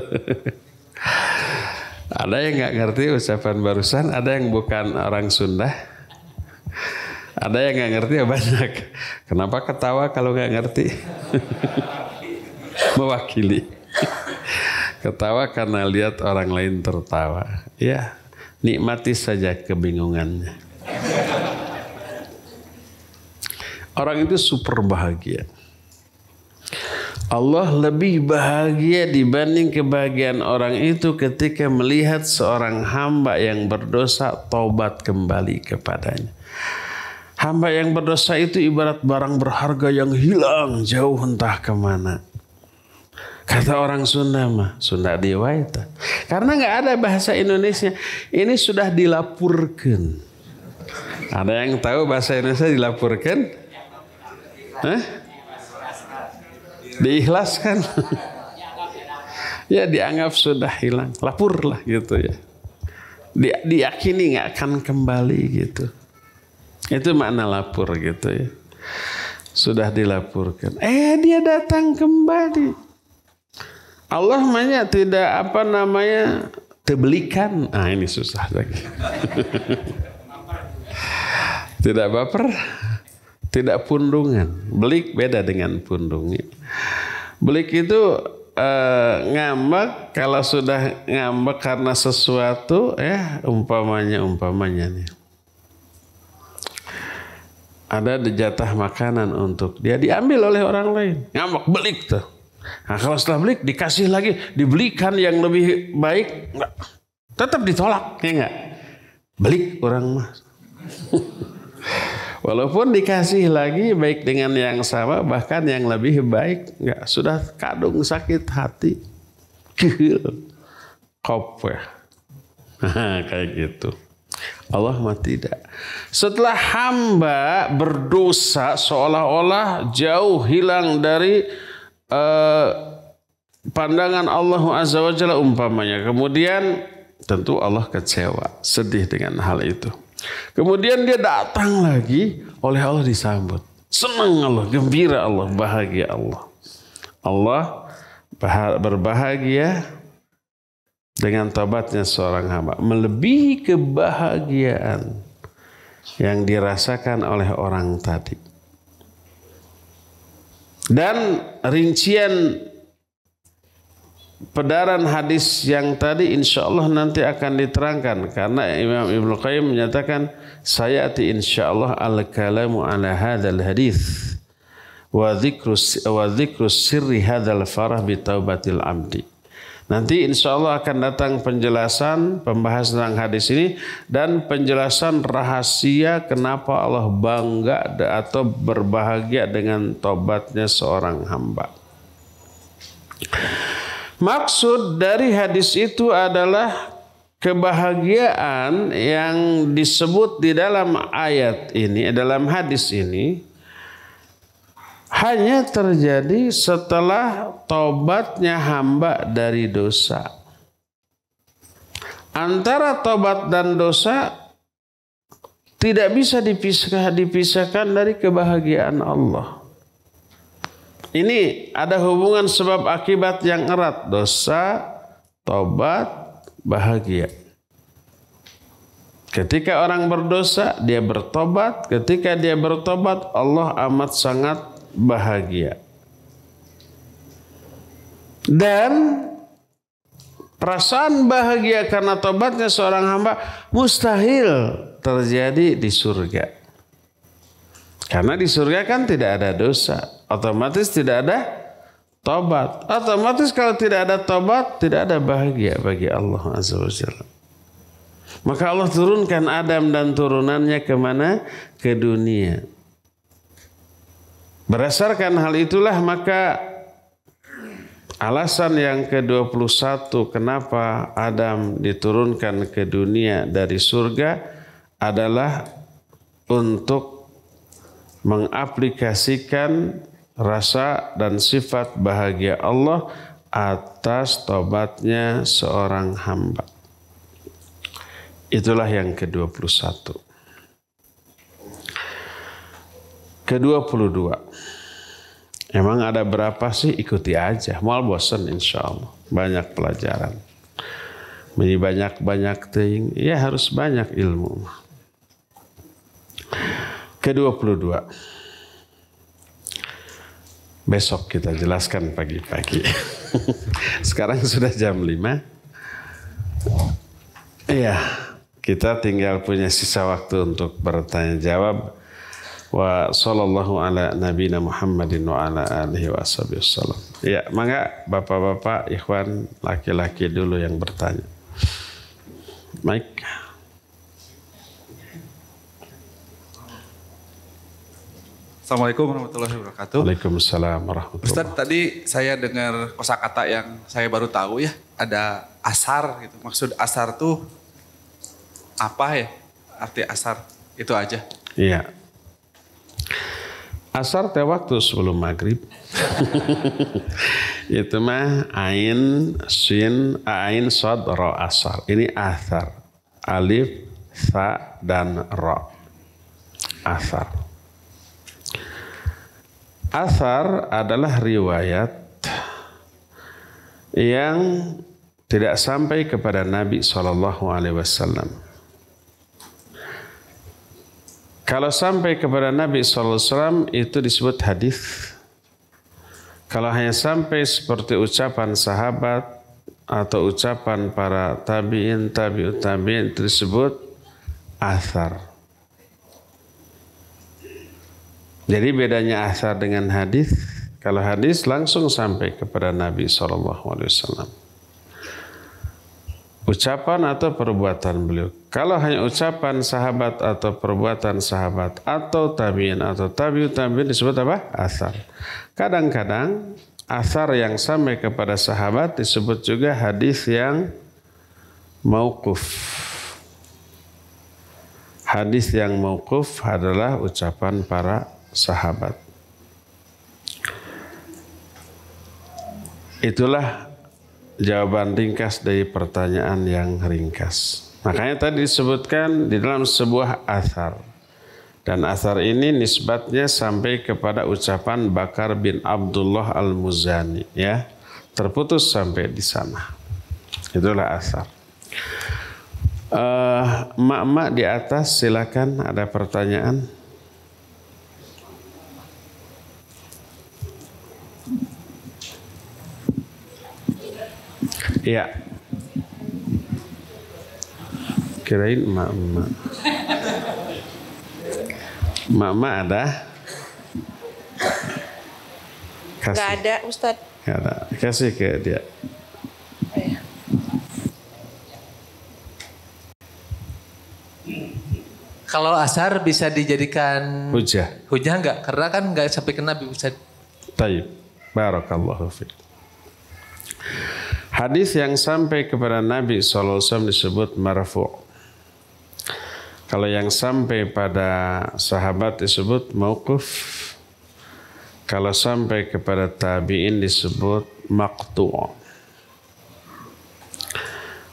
Ada yang nggak ngerti ucapan barusan, ada yang bukan orang Sunda. Ada yang nggak ngerti ya banyak. Kenapa ketawa kalau nggak ngerti? Mewakili. Ketawa karena lihat orang lain tertawa. Ya, nikmati saja kebingungannya. Orang itu super bahagia. Allah lebih bahagia dibanding kebahagiaan orang itu ketika melihat seorang hamba yang berdosa taubat kembali kepadanya. Hamba yang berdosa itu ibarat barang berharga yang hilang jauh entah kemana. Kata orang Sunda mah, Sunda Dewa itu. Karena nggak ada bahasa Indonesia. Ini sudah dilapurkan. Ada yang tahu bahasa Indonesia dilapurkan? Hah? Diikhlaskan. Ya dianggap sudah hilang. Lapur lah gitu ya. Diyakini nggak akan kembali gitu. Itu makna lapur gitu ya. Sudah dilapurkan. Dia datang kembali. Allah banyak tidak tebelikan. Ini susah lagi. Tidak baper, tidak pundungan. Belik beda dengan pundungi. Belik itu ngambek, kalau sudah ngambek karena sesuatu umpamanya nih. Ada jatah makanan untuk dia diambil oleh orang lain. Ngambek, belik tuh. Nah, kalau setelah belik dikasih lagi, dibelikan yang lebih baik, enggak. Tetap ditolak, ya enggak? Belik orang mah. Walaupun dikasih lagi baik dengan yang sama, bahkan yang lebih baik, enggak, sudah kadung sakit hati. Kopeh. Kayak gitu. Allah mah tidak. Setelah hamba berdosa seolah-olah jauh hilang dari pandangan Allah Azza wa Jalla umpamanya. Kemudian tentu Allah kecewa, sedih dengan hal itu. Kemudian dia datang lagi, oleh Allah disambut. Senang Allah, gembira Allah, bahagia Allah. Allah berbahagia dengan taubatnya seorang hamba. Melebihi kebahagiaan yang dirasakan oleh orang tadi. Dan rincian pedaran hadis yang tadi insya Allah nanti akan diterangkan. Karena Imam Ibnu Qayyim menyatakan sayati insya Allah al-kalamu ala hadzal hadis wa dzikru sirri hadzal farah bi taubatil abdi. Nanti insya Allah akan datang penjelasan pembahasan tentang hadis ini dan penjelasan rahasia kenapa Allah bangga atau berbahagia dengan tobatnya seorang hamba. Maksud dari hadis itu adalah kebahagiaan yang disebut di dalam ayat ini, dalam hadis ini, hanya terjadi setelah tobatnya hamba dari dosa. Antara tobat dan dosa tidak bisa dipisahkan dari kebahagiaan Allah. Ini ada hubungan sebab akibat yang erat. Dosa, tobat, bahagia. Ketika orang berdosa, dia bertobat. Ketika dia bertobat, Allah amat sangat bahagia. Dan perasaan bahagia karena tobatnya seorang hamba mustahil terjadi di surga. Karena di surga kan tidak ada dosa. Otomatis tidak ada tobat. Otomatis kalau tidak ada tobat, tidak ada bahagia bagi Allah Azza wa Jalla. Maka Allah turunkan Adam dan turunannya kemana? Ke dunia. Berdasarkan hal itulah maka alasan yang ke-21 kenapa Adam diturunkan ke dunia dari surga adalah untuk mengaplikasikan rasa dan sifat bahagia Allah atas tobatnya seorang hamba. Itulah yang ke-21. Ke-22. Emang ada berapa sih? Ikuti aja. Mual bosan insya Allah. Banyak pelajaran. Banyak ting. Ya harus banyak ilmu. Ke-22. Besok kita jelaskan pagi-pagi. Sekarang sudah jam 5. Iya, kita tinggal punya sisa waktu untuk bertanya jawab. Wa sallallahu ala nabiyina Muhammadin wa ala alihi wasallam. Ya, mangga bapak-bapak, ikhwan, laki-laki dulu yang bertanya. Mike. Assalamualaikum warahmatullahi wabarakatuh. Waalaikumsalam warahmatullahi wabarakatuh. Ustadz, tadi saya dengar kosakata yang saya baru tahu ya, ada asar gitu. Maksud asar tuh apa ya? Arti asar itu aja. Iya. Asar teh waktu sebelum maghrib. Itu mah ain, sin, ain, sod, ro, asar. Ini asar. Alif, sa, dan ro. Asar. Asar adalah riwayat yang tidak sampai kepada Nabi SAW. Kalau sampai kepada Nabi SAW itu disebut hadis. Kalau hanya sampai seperti ucapan sahabat atau ucapan para tabi'in, tabi'ut tabi'in itu disebut asar. Jadi bedanya asar dengan hadis, kalau hadis langsung sampai kepada Nabi SAW. Ucapan atau perbuatan beliau. Kalau hanya ucapan sahabat atau perbuatan sahabat atau tabi'in atau tabi'ut tabi'in disebut apa? Asar. Kadang-kadang asar yang sampai kepada sahabat disebut juga hadis yang mauquf. Hadis yang mauquf adalah ucapan para sahabat. Itulah jawaban ringkas dari pertanyaan yang ringkas. Makanya tadi disebutkan di dalam sebuah asar. Dan asar ini nisbatnya sampai kepada ucapan Bakar bin Abdullah al-Muzani. Ya, terputus sampai di sana. Itulah asar. Mak-mak di atas silakan, ada pertanyaan. Iya. Kirain emak-emak. Emak-emak ada? Kasih. Gak ada, Ustadz. Gak ada. Kasih ke dia. Kalau asar bisa dijadikan Hujah. Hujah enggak? Karena kan enggak sampai ke Nabi, Ustadz. Taib. Barakallahu fiik. Hadis yang sampai kepada Nabi SAW disebut marfu'. Kalau yang sampai pada sahabat disebut mauquf. Kalau sampai kepada tabi'in disebut maqtu'.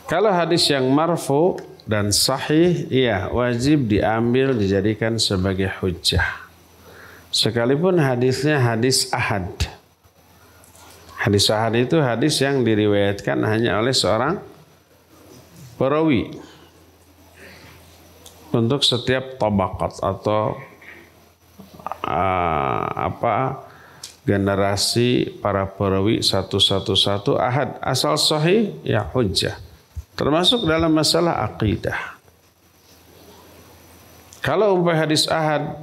Kalau hadis yang marfu' dan sahih, iya wajib diambil dijadikan sebagai hujjah. Sekalipun hadisnya hadis ahad. Hadis ahad itu hadis yang diriwayatkan hanya oleh seorang perawi untuk setiap tabaqat atau generasi para perawi satu ahad. Asal sahih ya hujjah, termasuk dalam masalah akidah. Kalau umpamanya hadis ahad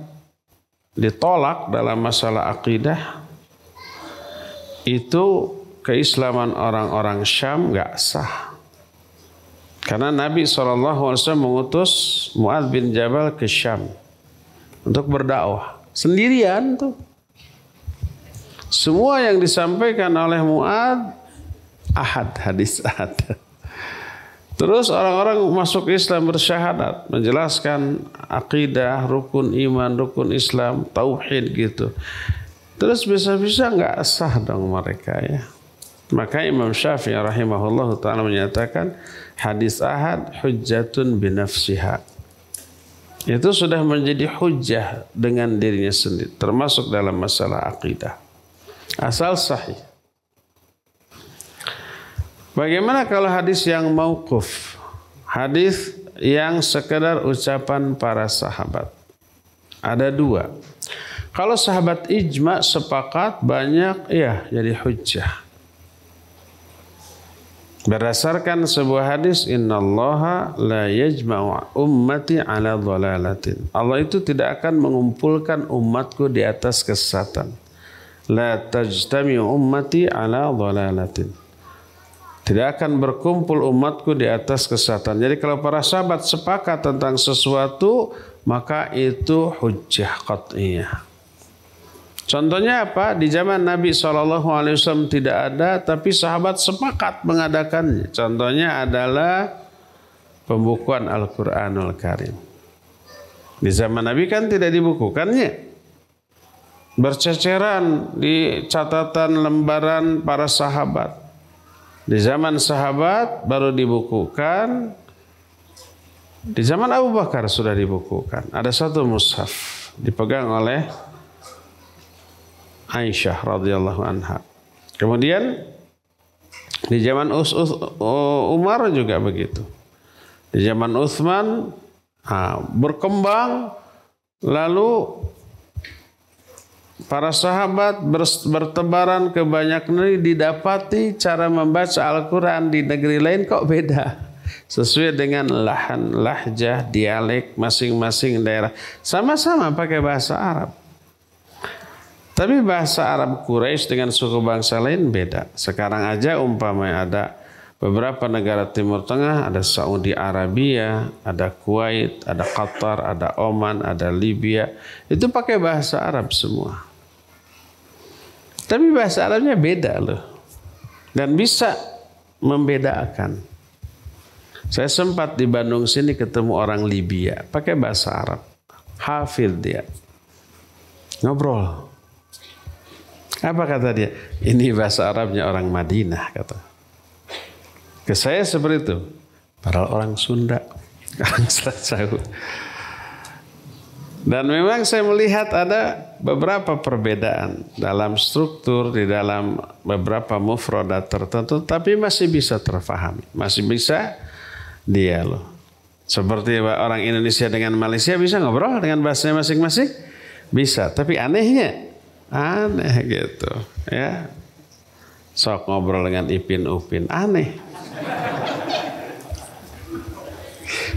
ditolak dalam masalah akidah, itu keislaman orang-orang Syam nggak sah. Karena Nabi SAW mengutus Mu'adz bin Jabal ke Syam untuk berdakwah. Sendirian tuh. Semua yang disampaikan oleh Mu'adz ahad, hadis ahad. Terus orang-orang masuk Islam bersyahadat, menjelaskan akidah, rukun iman, rukun Islam, tauhid gitu. Terus bisa-bisa nggak sah dong mereka ya. Maka Imam Syafi'i rahimahullah ta'ala menyatakan hadis ahad hujjatun binafsiha. Itu sudah menjadi hujjah dengan dirinya sendiri, termasuk dalam masalah akidah. Asal sahih. Bagaimana kalau hadis yang mauquf? Hadis yang sekedar ucapan para sahabat. Ada dua. Kalau sahabat ijma sepakat banyak, ya jadi hujjah. Berdasarkan sebuah hadis, innallaha la yajma'u ummati ala dhalalatin. Allah itu tidak akan mengumpulkan umatku di atas kesesatan. La tajtami'u ummati ala dhalalatin. Tidak akan berkumpul umatku di atas kesesatan. Jadi kalau para sahabat sepakat tentang sesuatu, maka itu hujjah qat'iyah. Contohnya apa? Di zaman Nabi SAW tidak ada, tapi sahabat sepakat mengadakannya. Contohnya adalah pembukuan Al-Quranul Karim. Di zaman Nabi kan tidak dibukukannya. Berceceran di catatan lembaran para sahabat. Di zaman sahabat baru dibukukan. Di zaman Abu Bakar sudah dibukukan. Ada satu mushaf dipegang oleh Aisyah radhiyallahu anha. Kemudian di zaman Umar juga begitu. Di zaman Utsman berkembang, lalu para sahabat bertebaran ke banyak negeri, didapati cara membaca Al-Quran di negeri lain kok beda. Sesuai dengan lahjah, dialek masing-masing daerah. Sama-sama pakai bahasa Arab. Tapi bahasa Arab Quraisy dengan suku bangsa lain beda. Sekarang aja umpamanya ada beberapa negara Timur Tengah, ada Saudi Arabia, ada Kuwait, ada Qatar, ada Oman, ada Libya. Itu pakai bahasa Arab semua. Tapi bahasa Arabnya beda loh. Dan bisa membedakan. Saya sempat di Bandung sini ketemu orang Libya, pakai bahasa Arab. Hafidh dia. Ngobrol. Apa kata dia? Ini bahasa Arabnya orang Madinah, kata. Ke saya seperti itu. Padahal orang Sunda. Orang jauh. Dan memang saya melihat ada beberapa perbedaan dalam struktur, di dalam beberapa mufradat tertentu, tapi masih bisa terfahami. Masih bisa dialog. Seperti orang Indonesia dengan Malaysia bisa ngobrol dengan bahasanya masing-masing? Bisa. Tapi aneh gitu ya. Sok ngobrol dengan Ipin Upin, aneh.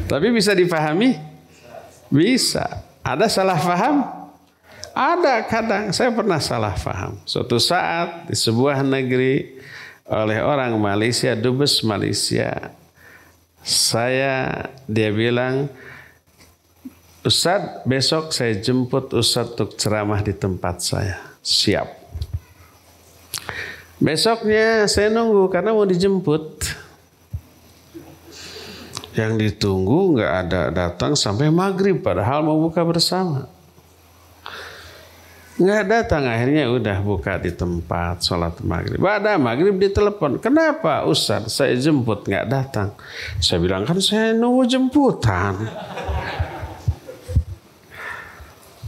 Tapi bisa dipahami? Bisa. Ada salah paham? Ada kadang. Saya pernah salah paham. Suatu saat di sebuah negeri oleh orang Malaysia, dubes Malaysia, dia bilang, Ustadz, besok saya jemput Ustadz untuk ceramah di tempat saya. Siap. Besoknya saya nunggu karena mau dijemput. Yang ditunggu nggak ada datang sampai maghrib, padahal mau buka bersama. Nggak datang, akhirnya udah buka di tempat sholat maghrib. Pada maghrib ditelepon, kenapa Ustadz saya jemput nggak datang? Saya bilang kan saya nunggu jemputan.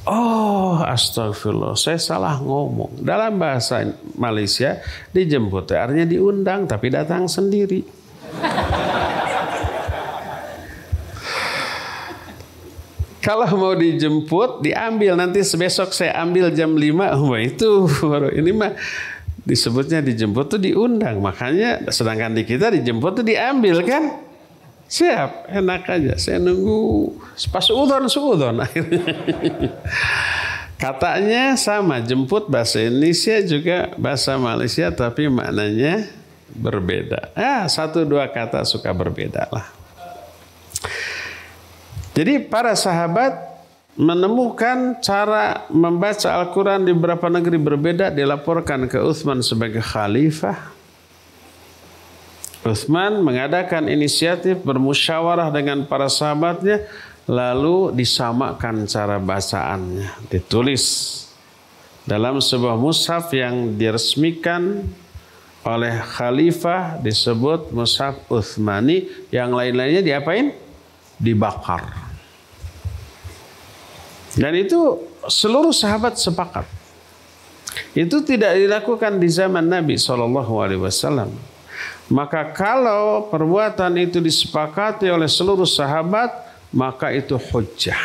Oh Oh astagfirullah, saya salah ngomong. Dalam bahasa Malaysia dijemput artinya diundang tapi datang sendiri. Kalau mau dijemput diambil, nanti besok saya ambil jam 5. Oh itu baru ini mah disebutnya dijemput tuh diundang. Makanya sedangkan di kita dijemput tuh diambil kan. Siap, enak aja. Saya nunggu pas suudon akhirnya. Katanya sama, jemput bahasa Indonesia juga bahasa Malaysia tapi maknanya berbeda. 1-2 kata suka berbeda lah. Jadi para sahabat menemukan cara membaca Al-Quran di beberapa negeri berbeda, dilaporkan ke Utsman sebagai khalifah. Utsman mengadakan inisiatif bermusyawarah dengan para sahabatnya, lalu disamakan cara bacaannya, ditulis dalam sebuah mushaf yang diresmikan oleh khalifah, disebut mushaf Utsmani. Yang lain-lainnya diapain? Dibakar. Dan itu seluruh sahabat sepakat. Itu tidak dilakukan di zaman Nabi SAW. Maka kalau perbuatan itu disepakati oleh seluruh sahabat, maka itu hujjah.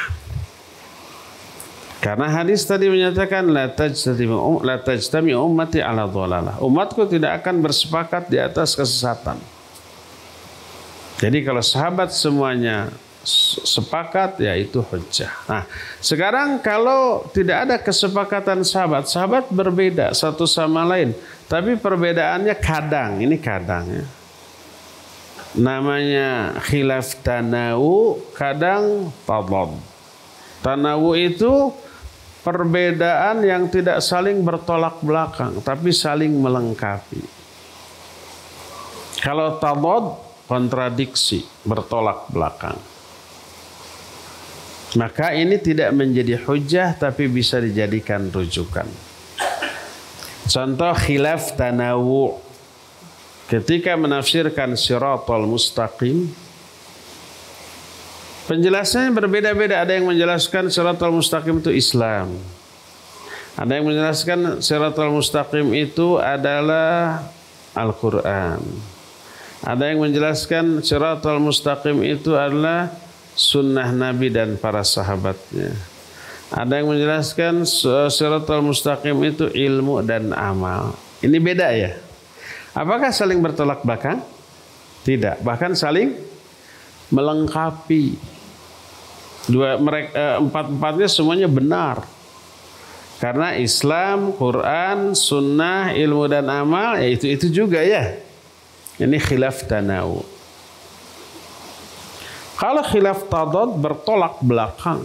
Karena hadis tadi menyatakan la tajtami ummati ala dhalalah. Umatku tidak akan bersepakat di atas kesesatan. Jadi kalau sahabat semuanya sepakat, ya itu hujjah. Nah, sekarang kalau tidak ada kesepakatan sahabat berbeda satu sama lain, tapi perbedaannya kadang, ini kadang ya. Namanya khilaf tanawu, kadang tadad. Tanawu itu perbedaan yang tidak saling bertolak belakang, tapi saling melengkapi. Kalau tadad, kontradiksi, bertolak belakang. Maka ini tidak menjadi hujjah tapi bisa dijadikan rujukan. Contoh khilaf tanawu. Ketika menafsirkan Shiratal Mustaqim, penjelasannya berbeda-beda. Ada yang menjelaskan Shiratal Mustaqim itu Islam. Ada yang menjelaskan Shiratal Mustaqim itu adalah Al-Quran. Ada yang menjelaskan Shiratal Mustaqim itu adalah sunnah Nabi dan para sahabatnya. Ada yang menjelaskan Shiratal Mustaqim itu ilmu dan amal. Ini beda ya. Apakah saling bertolak belakang? Tidak. Bahkan saling melengkapi. Empat-empatnya semuanya benar. Karena Islam, Quran, sunnah, ilmu dan amal, ya itu juga ya. Ini khilaf tanawu. Kalau khilaf tadad bertolak belakang.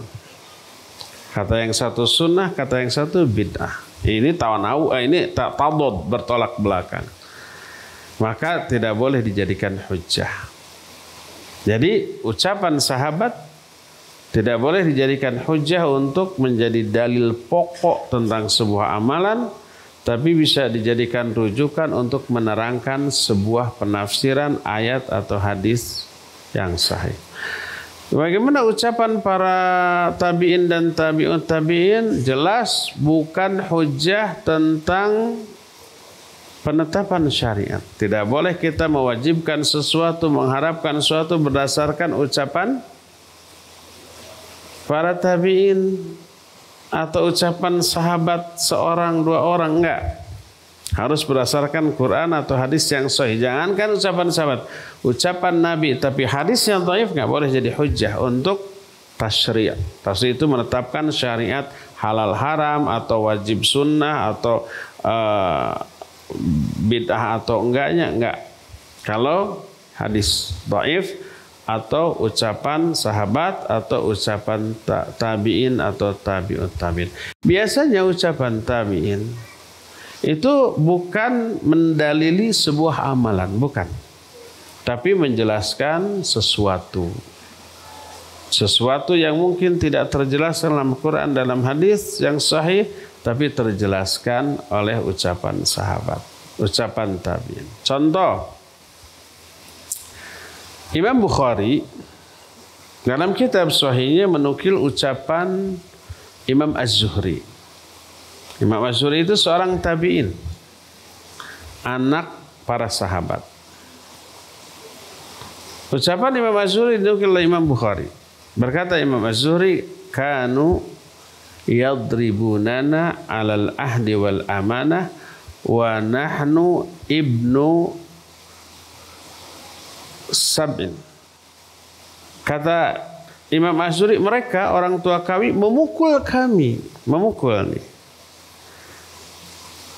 Kata yang satu sunnah, kata yang satu bid'ah. Ini tanawu, ini tadad bertolak belakang. Maka tidak boleh dijadikan hujjah. Jadi ucapan sahabat tidak boleh dijadikan hujjah untuk menjadi dalil pokok tentang sebuah amalan, tapi bisa dijadikan rujukan untuk menerangkan sebuah penafsiran ayat atau hadis yang sahih. Bagaimana ucapan para tabi'in dan tabi'ut tabi'in? Jelas bukan hujjah tentang penetapan syariat. Tidak boleh kita mewajibkan sesuatu, mengharapkan sesuatu berdasarkan ucapan para tabi'in atau ucapan sahabat seorang dua orang, enggak. Harus berdasarkan Quran atau hadis yang sahih. Jangankan ucapan sahabat, ucapan Nabi tapi hadis yang dhaif enggak boleh jadi hujjah untuk tasyri'. Tasyri' itu menetapkan syariat halal haram atau wajib sunnah atau bid'ah atau enggaknya, enggak. Kalau hadis dhaif atau ucapan sahabat atau ucapan tabi'in atau tabi'ut tabi'in. Biasanya ucapan tabi'in itu bukan mendalili sebuah amalan, bukan. Tapi menjelaskan sesuatu. Sesuatu yang mungkin tidak terjelas dalam Quran, dalam hadis yang sahih, tapi terjelaskan oleh ucapan sahabat, ucapan tabi'in. Contoh, Imam Bukhari dalam kitab sahihnya menukil ucapan Imam Az-Zuhri. Imam Az-Zuhri itu seorang tabi'in, anak para sahabat. Ucapan Imam Az-Zuhri dinukil oleh Imam Bukhari. Berkata Imam Az-Zuhri, kanu yadribunana alal ahdi wal amanah wa nahnu ibnu sab'in. Kata Imam Az-Zuhri, mereka orang tua kami memukul nih.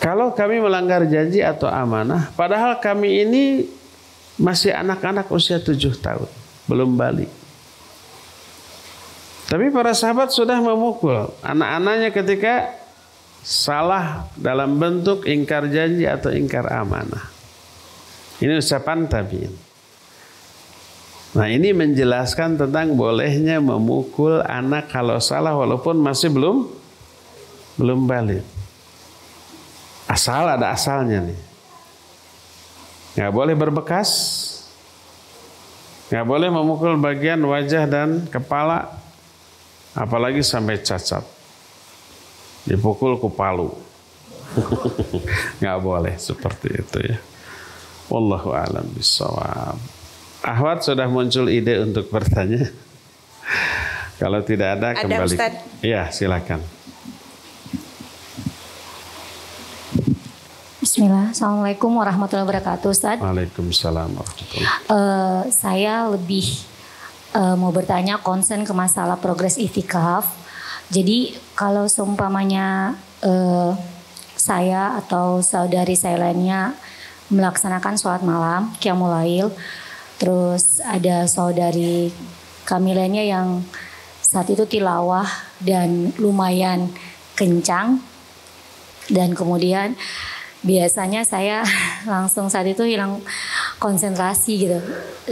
Kalau kami melanggar janji atau amanah, padahal kami ini masih anak-anak usia 7 tahun, belum balik. Tapi para sahabat sudah memukul anak-anaknya ketika salah dalam bentuk ingkar janji atau ingkar amanah. Ini ucapan tabi'in. Nah, ini menjelaskan tentang bolehnya memukul anak kalau salah walaupun masih belum balik. Asal ada asalnya nih. Nggak boleh berbekas, nggak boleh memukul bagian wajah dan kepala, apalagi sampai cacat, dipukul ke palu. Nggak boleh seperti itu ya. Wallahu a'lam bishawab. Ahwat sudah muncul ide untuk bertanya? Kalau tidak ada kembali. Ustaz. Ya, silakan. Bismillah. Assalamualaikum warahmatullahi wabarakatuh, Ustaz. Waalaikumsalam warahmatullahi wabarakatuh. Saya lebih mau bertanya concern ke masalah progres itikaf. Jadi kalau seumpamanya saya atau saudari saya lainnya melaksanakan sholat malam, qiyamul lail, terus ada saudari kami lainnya yang saat itu tilawah dan lumayan kencang, dan kemudian biasanya saya langsung saat itu hilang konsentrasi gitu.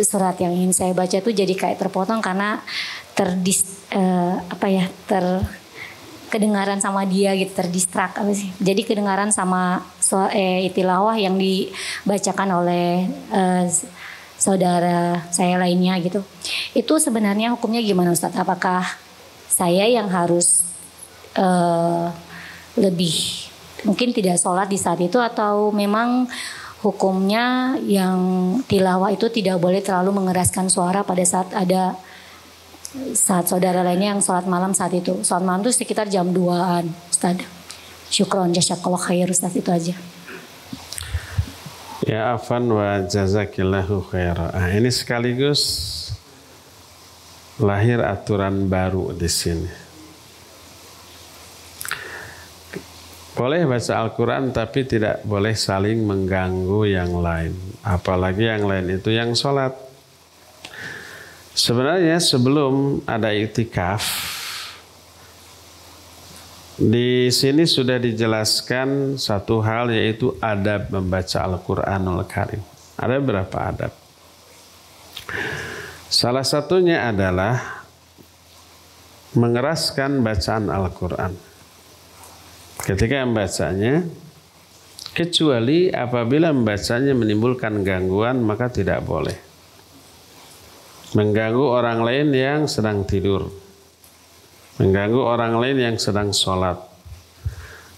Surat yang ingin saya baca tuh jadi kayak terpotong karena kedengaran sama dia gitu, terdistrak apa sih. Jadi kedengaran sama tilawah yang dibacakan oleh saudara saya lainnya gitu. Itu sebenarnya hukumnya gimana, Ustaz? Apakah saya yang harus lebih mungkin tidak sholat di saat itu, atau memang hukumnya yang tilawah itu tidak boleh terlalu mengeraskan suara pada saat saudara lainnya yang sholat malam saat itu. Sholat malam itu sekitar jam 2-an, Ustaz. Syukron, jazakallah khair, Ustaz, itu aja. Ya afan wa jazakillahu khairah. Ini sekaligus lahir aturan baru di sini. Boleh baca Al-Quran tapi tidak boleh saling mengganggu yang lain. Apalagi yang lain itu yang sholat. Sebenarnya sebelum ada iktikaf, di sini sudah dijelaskan satu hal, yaitu adab membaca Al-Quranul Karim. Ada berapa adab? Salah satunya adalah mengeraskan bacaan Al-Quran ketika membacanya, kecuali apabila membacanya menimbulkan gangguan, maka tidak boleh. Mengganggu orang lain yang sedang tidur, mengganggu orang lain yang sedang sholat,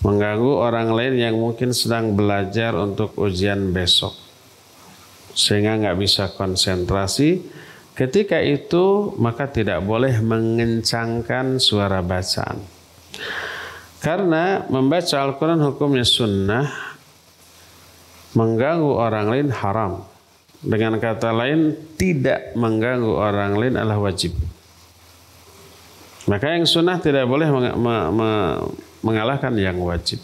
mengganggu orang lain yang mungkin sedang belajar untuk ujian besok, sehingga nggak bisa konsentrasi. Ketika itu maka tidak boleh mengencangkan suara bacaan. Karena membaca Al-Quran hukumnya sunnah, mengganggu orang lain haram. Dengan kata lain, tidak mengganggu orang lain adalah wajib. Maka yang sunnah tidak boleh mengalahkan yang wajib.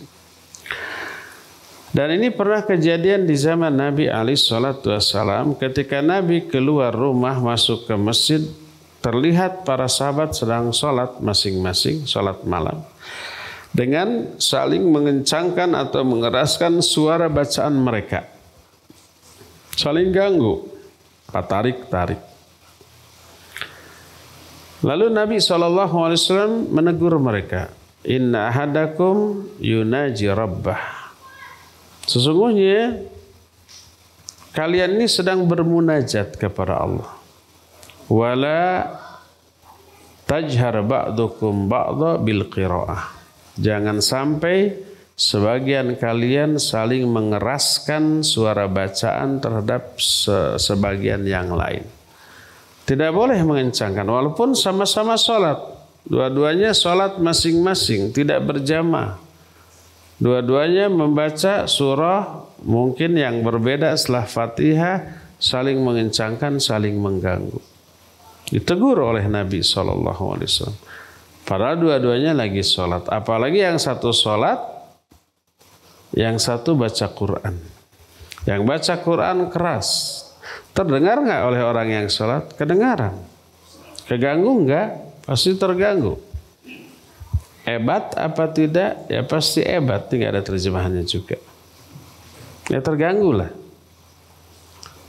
Dan ini pernah kejadian di zaman Nabi SAW, ketika Nabi keluar rumah masuk ke masjid, terlihat para sahabat sedang sholat masing-masing, sholat malam, dengan saling mengencangkan atau mengeraskan suara bacaan mereka, saling ganggu, tarik-tarik. Lalu Nabi SAW menegur mereka, inna ahadakum yunaji rabbah. Sesungguhnya kalian ini sedang bermunajat kepada Allah. Wala tajhar ba'dukum ba'da bil qiraah. Jangan sampai sebagian kalian saling mengeraskan suara bacaan terhadap sebagian yang lain. Tidak boleh mengencangkan walaupun sama-sama sholat. Dua-duanya sholat masing-masing, tidak berjamaah. Dua-duanya membaca surah mungkin yang berbeda setelah Fatihah, saling mengencangkan, saling mengganggu. Ditegur oleh Nabi SAW. Padahal dua-duanya lagi sholat. Apalagi yang satu sholat, yang satu baca Quran. Yang baca Quran keras. Terdengar nggak oleh orang yang sholat? Kedengaran. Keganggu nggak? Pasti terganggu. Ebat apa tidak? Ya pasti ebat. Tidak ada terjemahannya juga. Ya terganggu lah.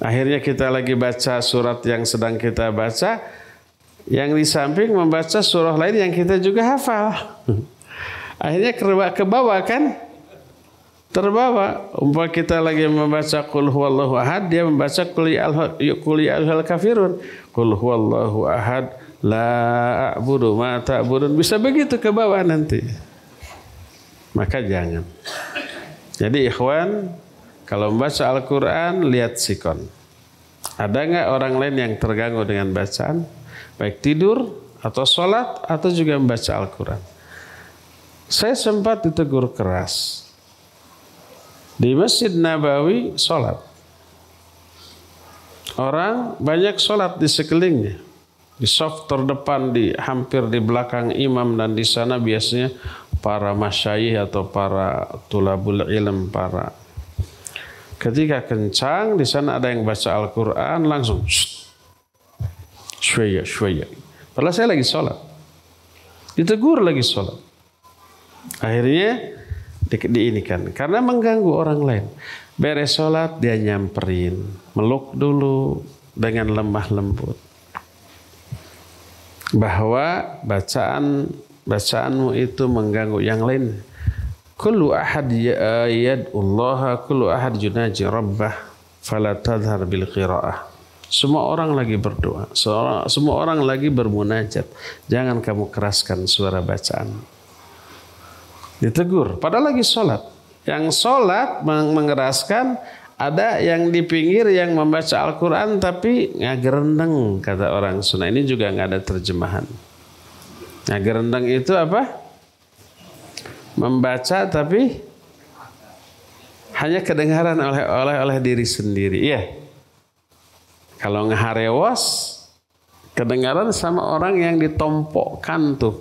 Akhirnya kita lagi baca surat yang sedang kita baca. Yang di samping membaca surah lain yang kita juga hafal. Akhirnya ke bawah kan? Terbawa. Umpama kita lagi membaca Qul huwallahu ahad. Dia membaca Qul ya ayyuhal kafirun. Qul huwallahu ahad. La a'budu ma ta'budun. Bisa begitu ke bawah nanti. Maka jangan. Jadi ikhwan, kalau membaca Al-Quran, lihat sikon. Ada nggak orang lain yang terganggu dengan bacaan? Baik tidur, atau sholat, atau juga membaca Al-Quran. Saya sempat ditegur keras. Di Masjid Nabawi, sholat. Orang banyak sholat di sekelilingnya. Di saf terdepan, hampir di belakang imam, dan di sana biasanya para masyayikh atau para tulabul ilm, para ketika kencang di sana ada yang baca Al-Quran langsung syuya. Padahal saya lagi sholat, ditegur lagi sholat. Akhirnya diinikan karena mengganggu orang lain. Beres sholat dia nyamperin, meluk dulu dengan lemah lembut. Bahwa bacaanmu itu mengganggu yang lain. Kullu ahad yad'ullaha, kullu ahad yunaji rabbah, fala tadhhar bil qiraah. Semua orang lagi berdoa, semua orang lagi bermunajat. Jangan kamu keraskan suara bacaan. Ditegur, padahal lagi sholat. Yang sholat mengeraskan. Ada yang di pinggir yang membaca Al-Quran tapi ngagerendeng, kata orang Sunda. Ini juga nggak ada terjemahan. Ngagerendeng itu apa? Membaca tapi hanya kedengaran oleh diri sendiri. Iya. Kalau ngeharewas, kedengaran sama orang yang ditompokkan tuh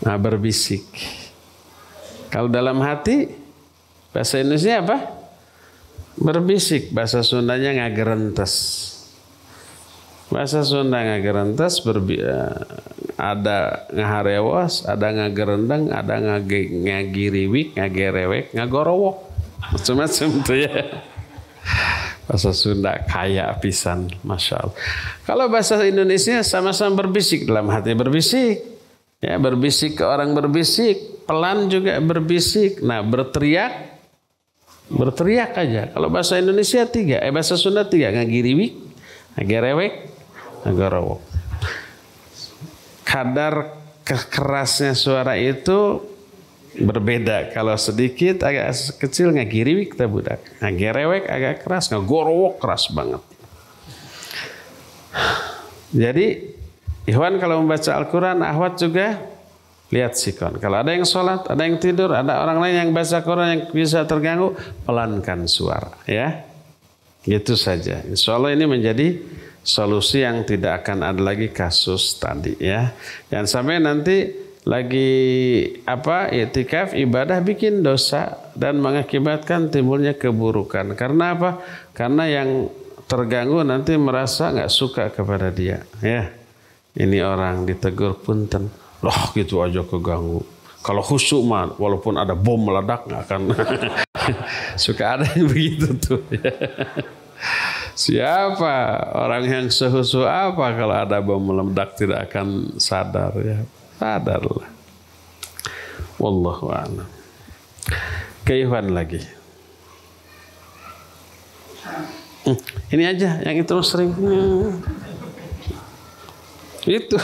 berbisik. Kalau dalam hati, bahasa Indonesia apa? Berbisik. Bahasa Sundanya ngagerentes. Bahasa Sunda ngagerentes, ada ngaharewas, ada ngagerendeng, ada ngagiriwik, ngagerewek, ngagorowok. Macam-macam tuh ya. Bahasa Sunda kaya pisan, Masya Allah. Kalau bahasa Indonesia sama-sama berbisik, dalam hati berbisik. Ya, berbisik ke orang berbisik, pelan juga berbisik. Nah, berteriak aja. Kalau bahasa Indonesia 3, bahasa Sunda 3, ngagiriwik, ngagerewek, ngagorowok. Kadar kerasnya suara itu berbeda. Kalau sedikit agak kecil ngagiriwik kita budak, ngagerewek agak keras, ngagorowok keras banget. Jadi ikhwan kalau membaca Al-Quran, ahwat juga lihat sikon. Kalau ada yang sholat, ada yang tidur, ada orang lain yang baca Quran yang bisa terganggu, pelankan suara. Ya, gitu saja. Insya Allah ini menjadi solusi yang tidak akan ada lagi kasus tadi. Ya, jangan sampai nanti lagi iktikaf ibadah bikin dosa dan mengakibatkan timbulnya keburukan. Karena apa? Karena yang terganggu nanti merasa nggak suka kepada dia. Ya, ini orang ditegur punten. Loh gitu aja keganggu. Kalau khusyuk mah walaupun ada bom meledak nggak akan. Suka ada yang begitu tuh. Siapa orang yang sehusu apa kalau ada bom meledak tidak akan sadar ya. Sadarlah. Wallahu a'lam. Keikhwan lagi. Ini aja yang itu sering. Itu.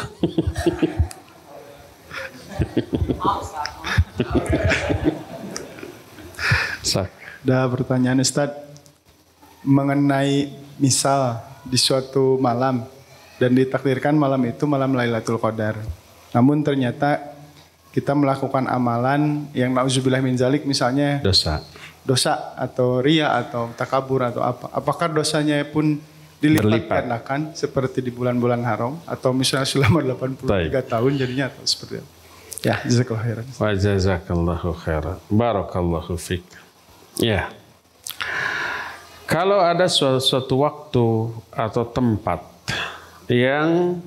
Ada pertanyaan Ustadz mengenai misal di suatu malam dan ditakdirkan malam itu malam Lailatul Qadar. Namun ternyata kita melakukan amalan yang nauzubillah min zalik, misalnya dosa atau ria atau takabur atau apa. Apakah dosanya pun dilipat gandakan seperti di bulan-bulan haram atau misalnya selama 83 tahun jadinya atau seperti apa? Ya, jazakallahu khairan. Wa jazakallahu khairan. Barakallahu fik. Ya. Kalau ada suatu waktu atau tempat yang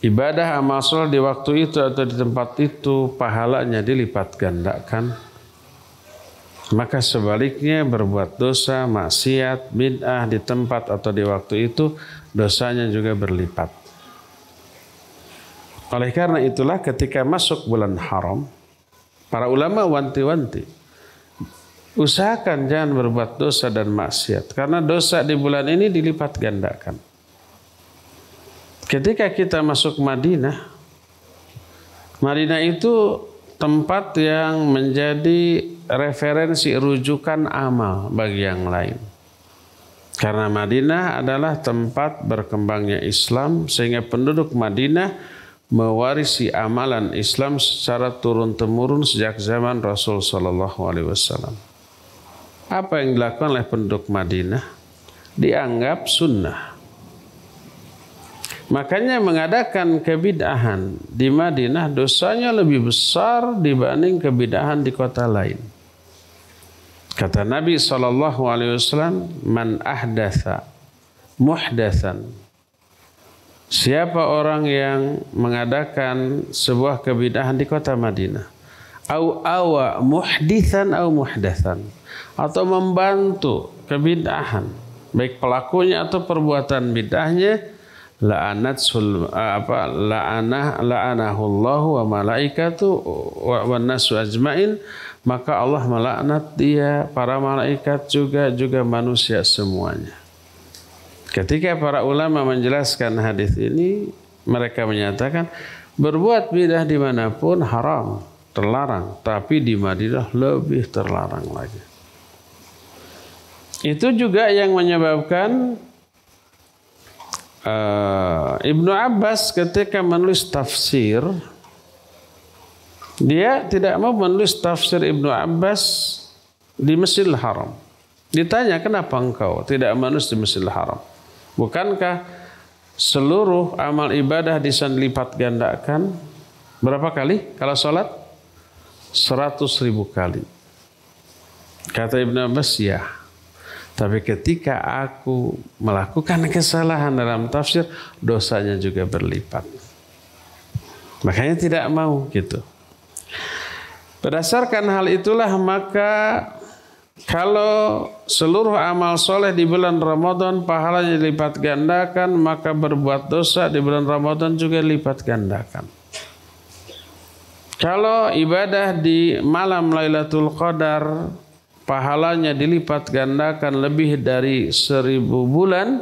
ibadah amal soleh di waktu itu atau di tempat itu pahalanya dilipat gandakan, maka sebaliknya berbuat dosa, maksiat, bid'ah di tempat atau di waktu itu dosanya juga berlipat. Oleh karena itulah ketika masuk bulan haram, para ulama wanti-wanti, usahakan jangan berbuat dosa dan maksiat. Karena dosa di bulan ini dilipat gandakan. Ketika kita masuk Madinah, Madinah itu tempat yang menjadi referensi rujukan amal bagi yang lain. Karena Madinah adalah tempat berkembangnya Islam, sehingga penduduk Madinah mewarisi amalan Islam secara turun-temurun sejak zaman Rasul Sallallahu Alaihi Wasallam. Apa yang dilakukan oleh penduduk Madinah dianggap sunnah. Makanya mengadakan kebid'ahan di Madinah dosanya lebih besar dibanding kebid'ahan di kota lain. Kata Nabi Sallallahu Alaihi Wasallam, "Man ahdatha muhdatsan." Siapa orang yang mengadakan sebuah kebid'ahan di kota Madinah, au awa muhditsan au muhdatsan, atau membantu kebid'ahan, baik pelakunya atau perbuatan bid'ahnya, la'anahullahu wa malaikatu wa nasu ajmain, maka Allah melaknat dia, para malaikat juga manusia semuanya. Ketika para ulama menjelaskan hadis ini, mereka menyatakan berbuat bidah dimanapun haram, terlarang, tapi di Madinah lebih terlarang lagi. Itu juga yang menyebabkan Ibnu Abbas ketika menulis tafsir, dia tidak mau menulis tafsir Ibnu Abbas di Masjidil Haram. Ditanya, kenapa engkau tidak menulis di Masjidil Haram? Bukankah seluruh amal ibadah di sana dilipat gandakan? Berapa kali? Kalau sholat 100.000 kali. Kata Ibnu Abbas, ya. Tapi ketika aku melakukan kesalahan dalam tafsir, dosanya juga berlipat. Makanya tidak mau gitu. Berdasarkan hal itulah maka kalau seluruh amal soleh di bulan Ramadan pahalanya dilipat gandakan, maka berbuat dosa di bulan Ramadan juga dilipat gandakan. Kalau ibadah di malam Lailatul Qadar pahalanya dilipat gandakan lebih dari 1000 bulan,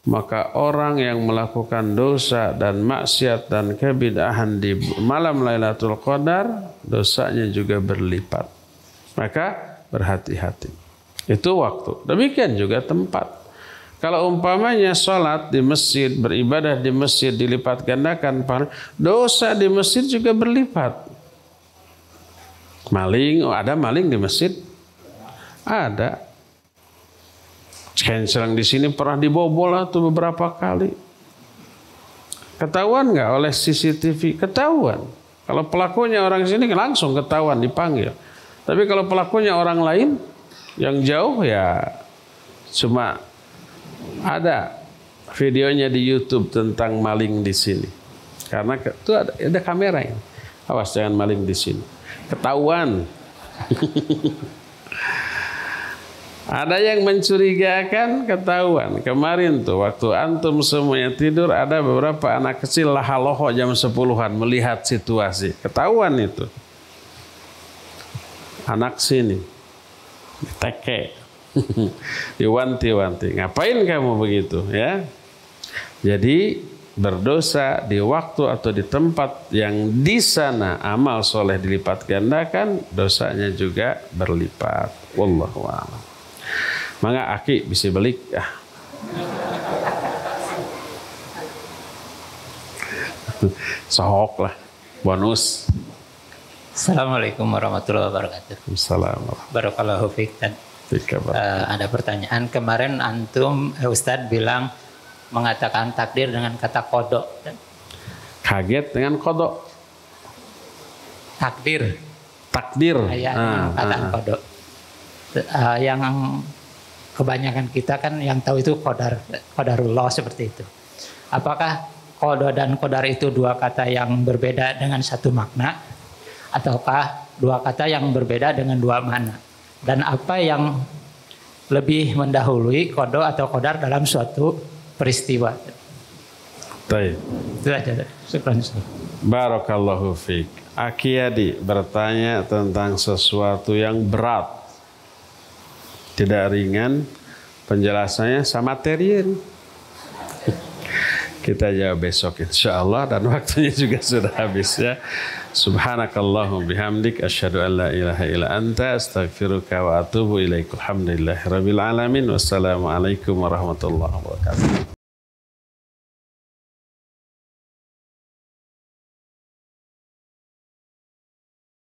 maka orang yang melakukan dosa dan maksiat dan kebid'ahan di malam Lailatul Qadar dosanya juga berlipat. Maka berhati-hati. Itu waktu. Demikian juga tempat. Kalau umpamanya sholat di masjid, beribadah di masjid dilipat gandakan, dosa di masjid juga berlipat. Maling, ada maling di masjid? Ada. Cancelang di sini pernah dibobol tuh beberapa kali. Ketahuan nggak oleh CCTV? Ketahuan. Kalau pelakunya orang sini langsung ketahuan, dipanggil. Tapi kalau pelakunya orang lain yang jauh, ya cuma ada videonya di YouTube tentang maling di sini. Karena itu ada kamera ini. Awas jangan maling di sini. Ketahuan. Ada yang mencurigakan, ketahuan. Kemarin tuh waktu antum semuanya tidur, ada beberapa anak kecil lahaloho jam 10-an melihat situasi. Ketahuan itu. Anak sini diteke, diwanti-wanti, ngapain kamu begitu ya? Jadi berdosa di waktu atau di tempat yang di sana amal soleh dilipat gandakan, dosanya juga berlipat. Wallahu a'lam. Mangga aki bisa balik ya. Sohok lah, bonus. Assalamualaikum warahmatullahi wabarakatuh. Assalamualaikum. Barakallahu fiik. Ada pertanyaan, kemarin antum Ustadz bilang mengatakan takdir dengan kata kodok. Kaget dengan kodok. Takdir. Ya, dengan kata kodok. Yang kebanyakan kita kan yang tahu itu qadarullah seperti itu. Apakah qada dan qadar itu dua kata yang berbeda dengan satu makna, ataukah dua kata yang berbeda dengan dua makna? Dan apa yang lebih mendahului qada atau qadar dalam suatu peristiwa? Baik. Itu aja. Barakallahu fiik. Aki Yadi bertanya tentang sesuatu yang berat, tidak ringan, penjelasannya sama material. Kita jawab besok insyaallah, dan waktunya juga sudah habis ya. Subhanakallahumma bihamdik asyhadu an la ilaha illa anta astaghfiruka wa atubu ilaik. Alhamdulillahirabbil alamin. Wassalamualaikum warahmatullahi wabarakatuh.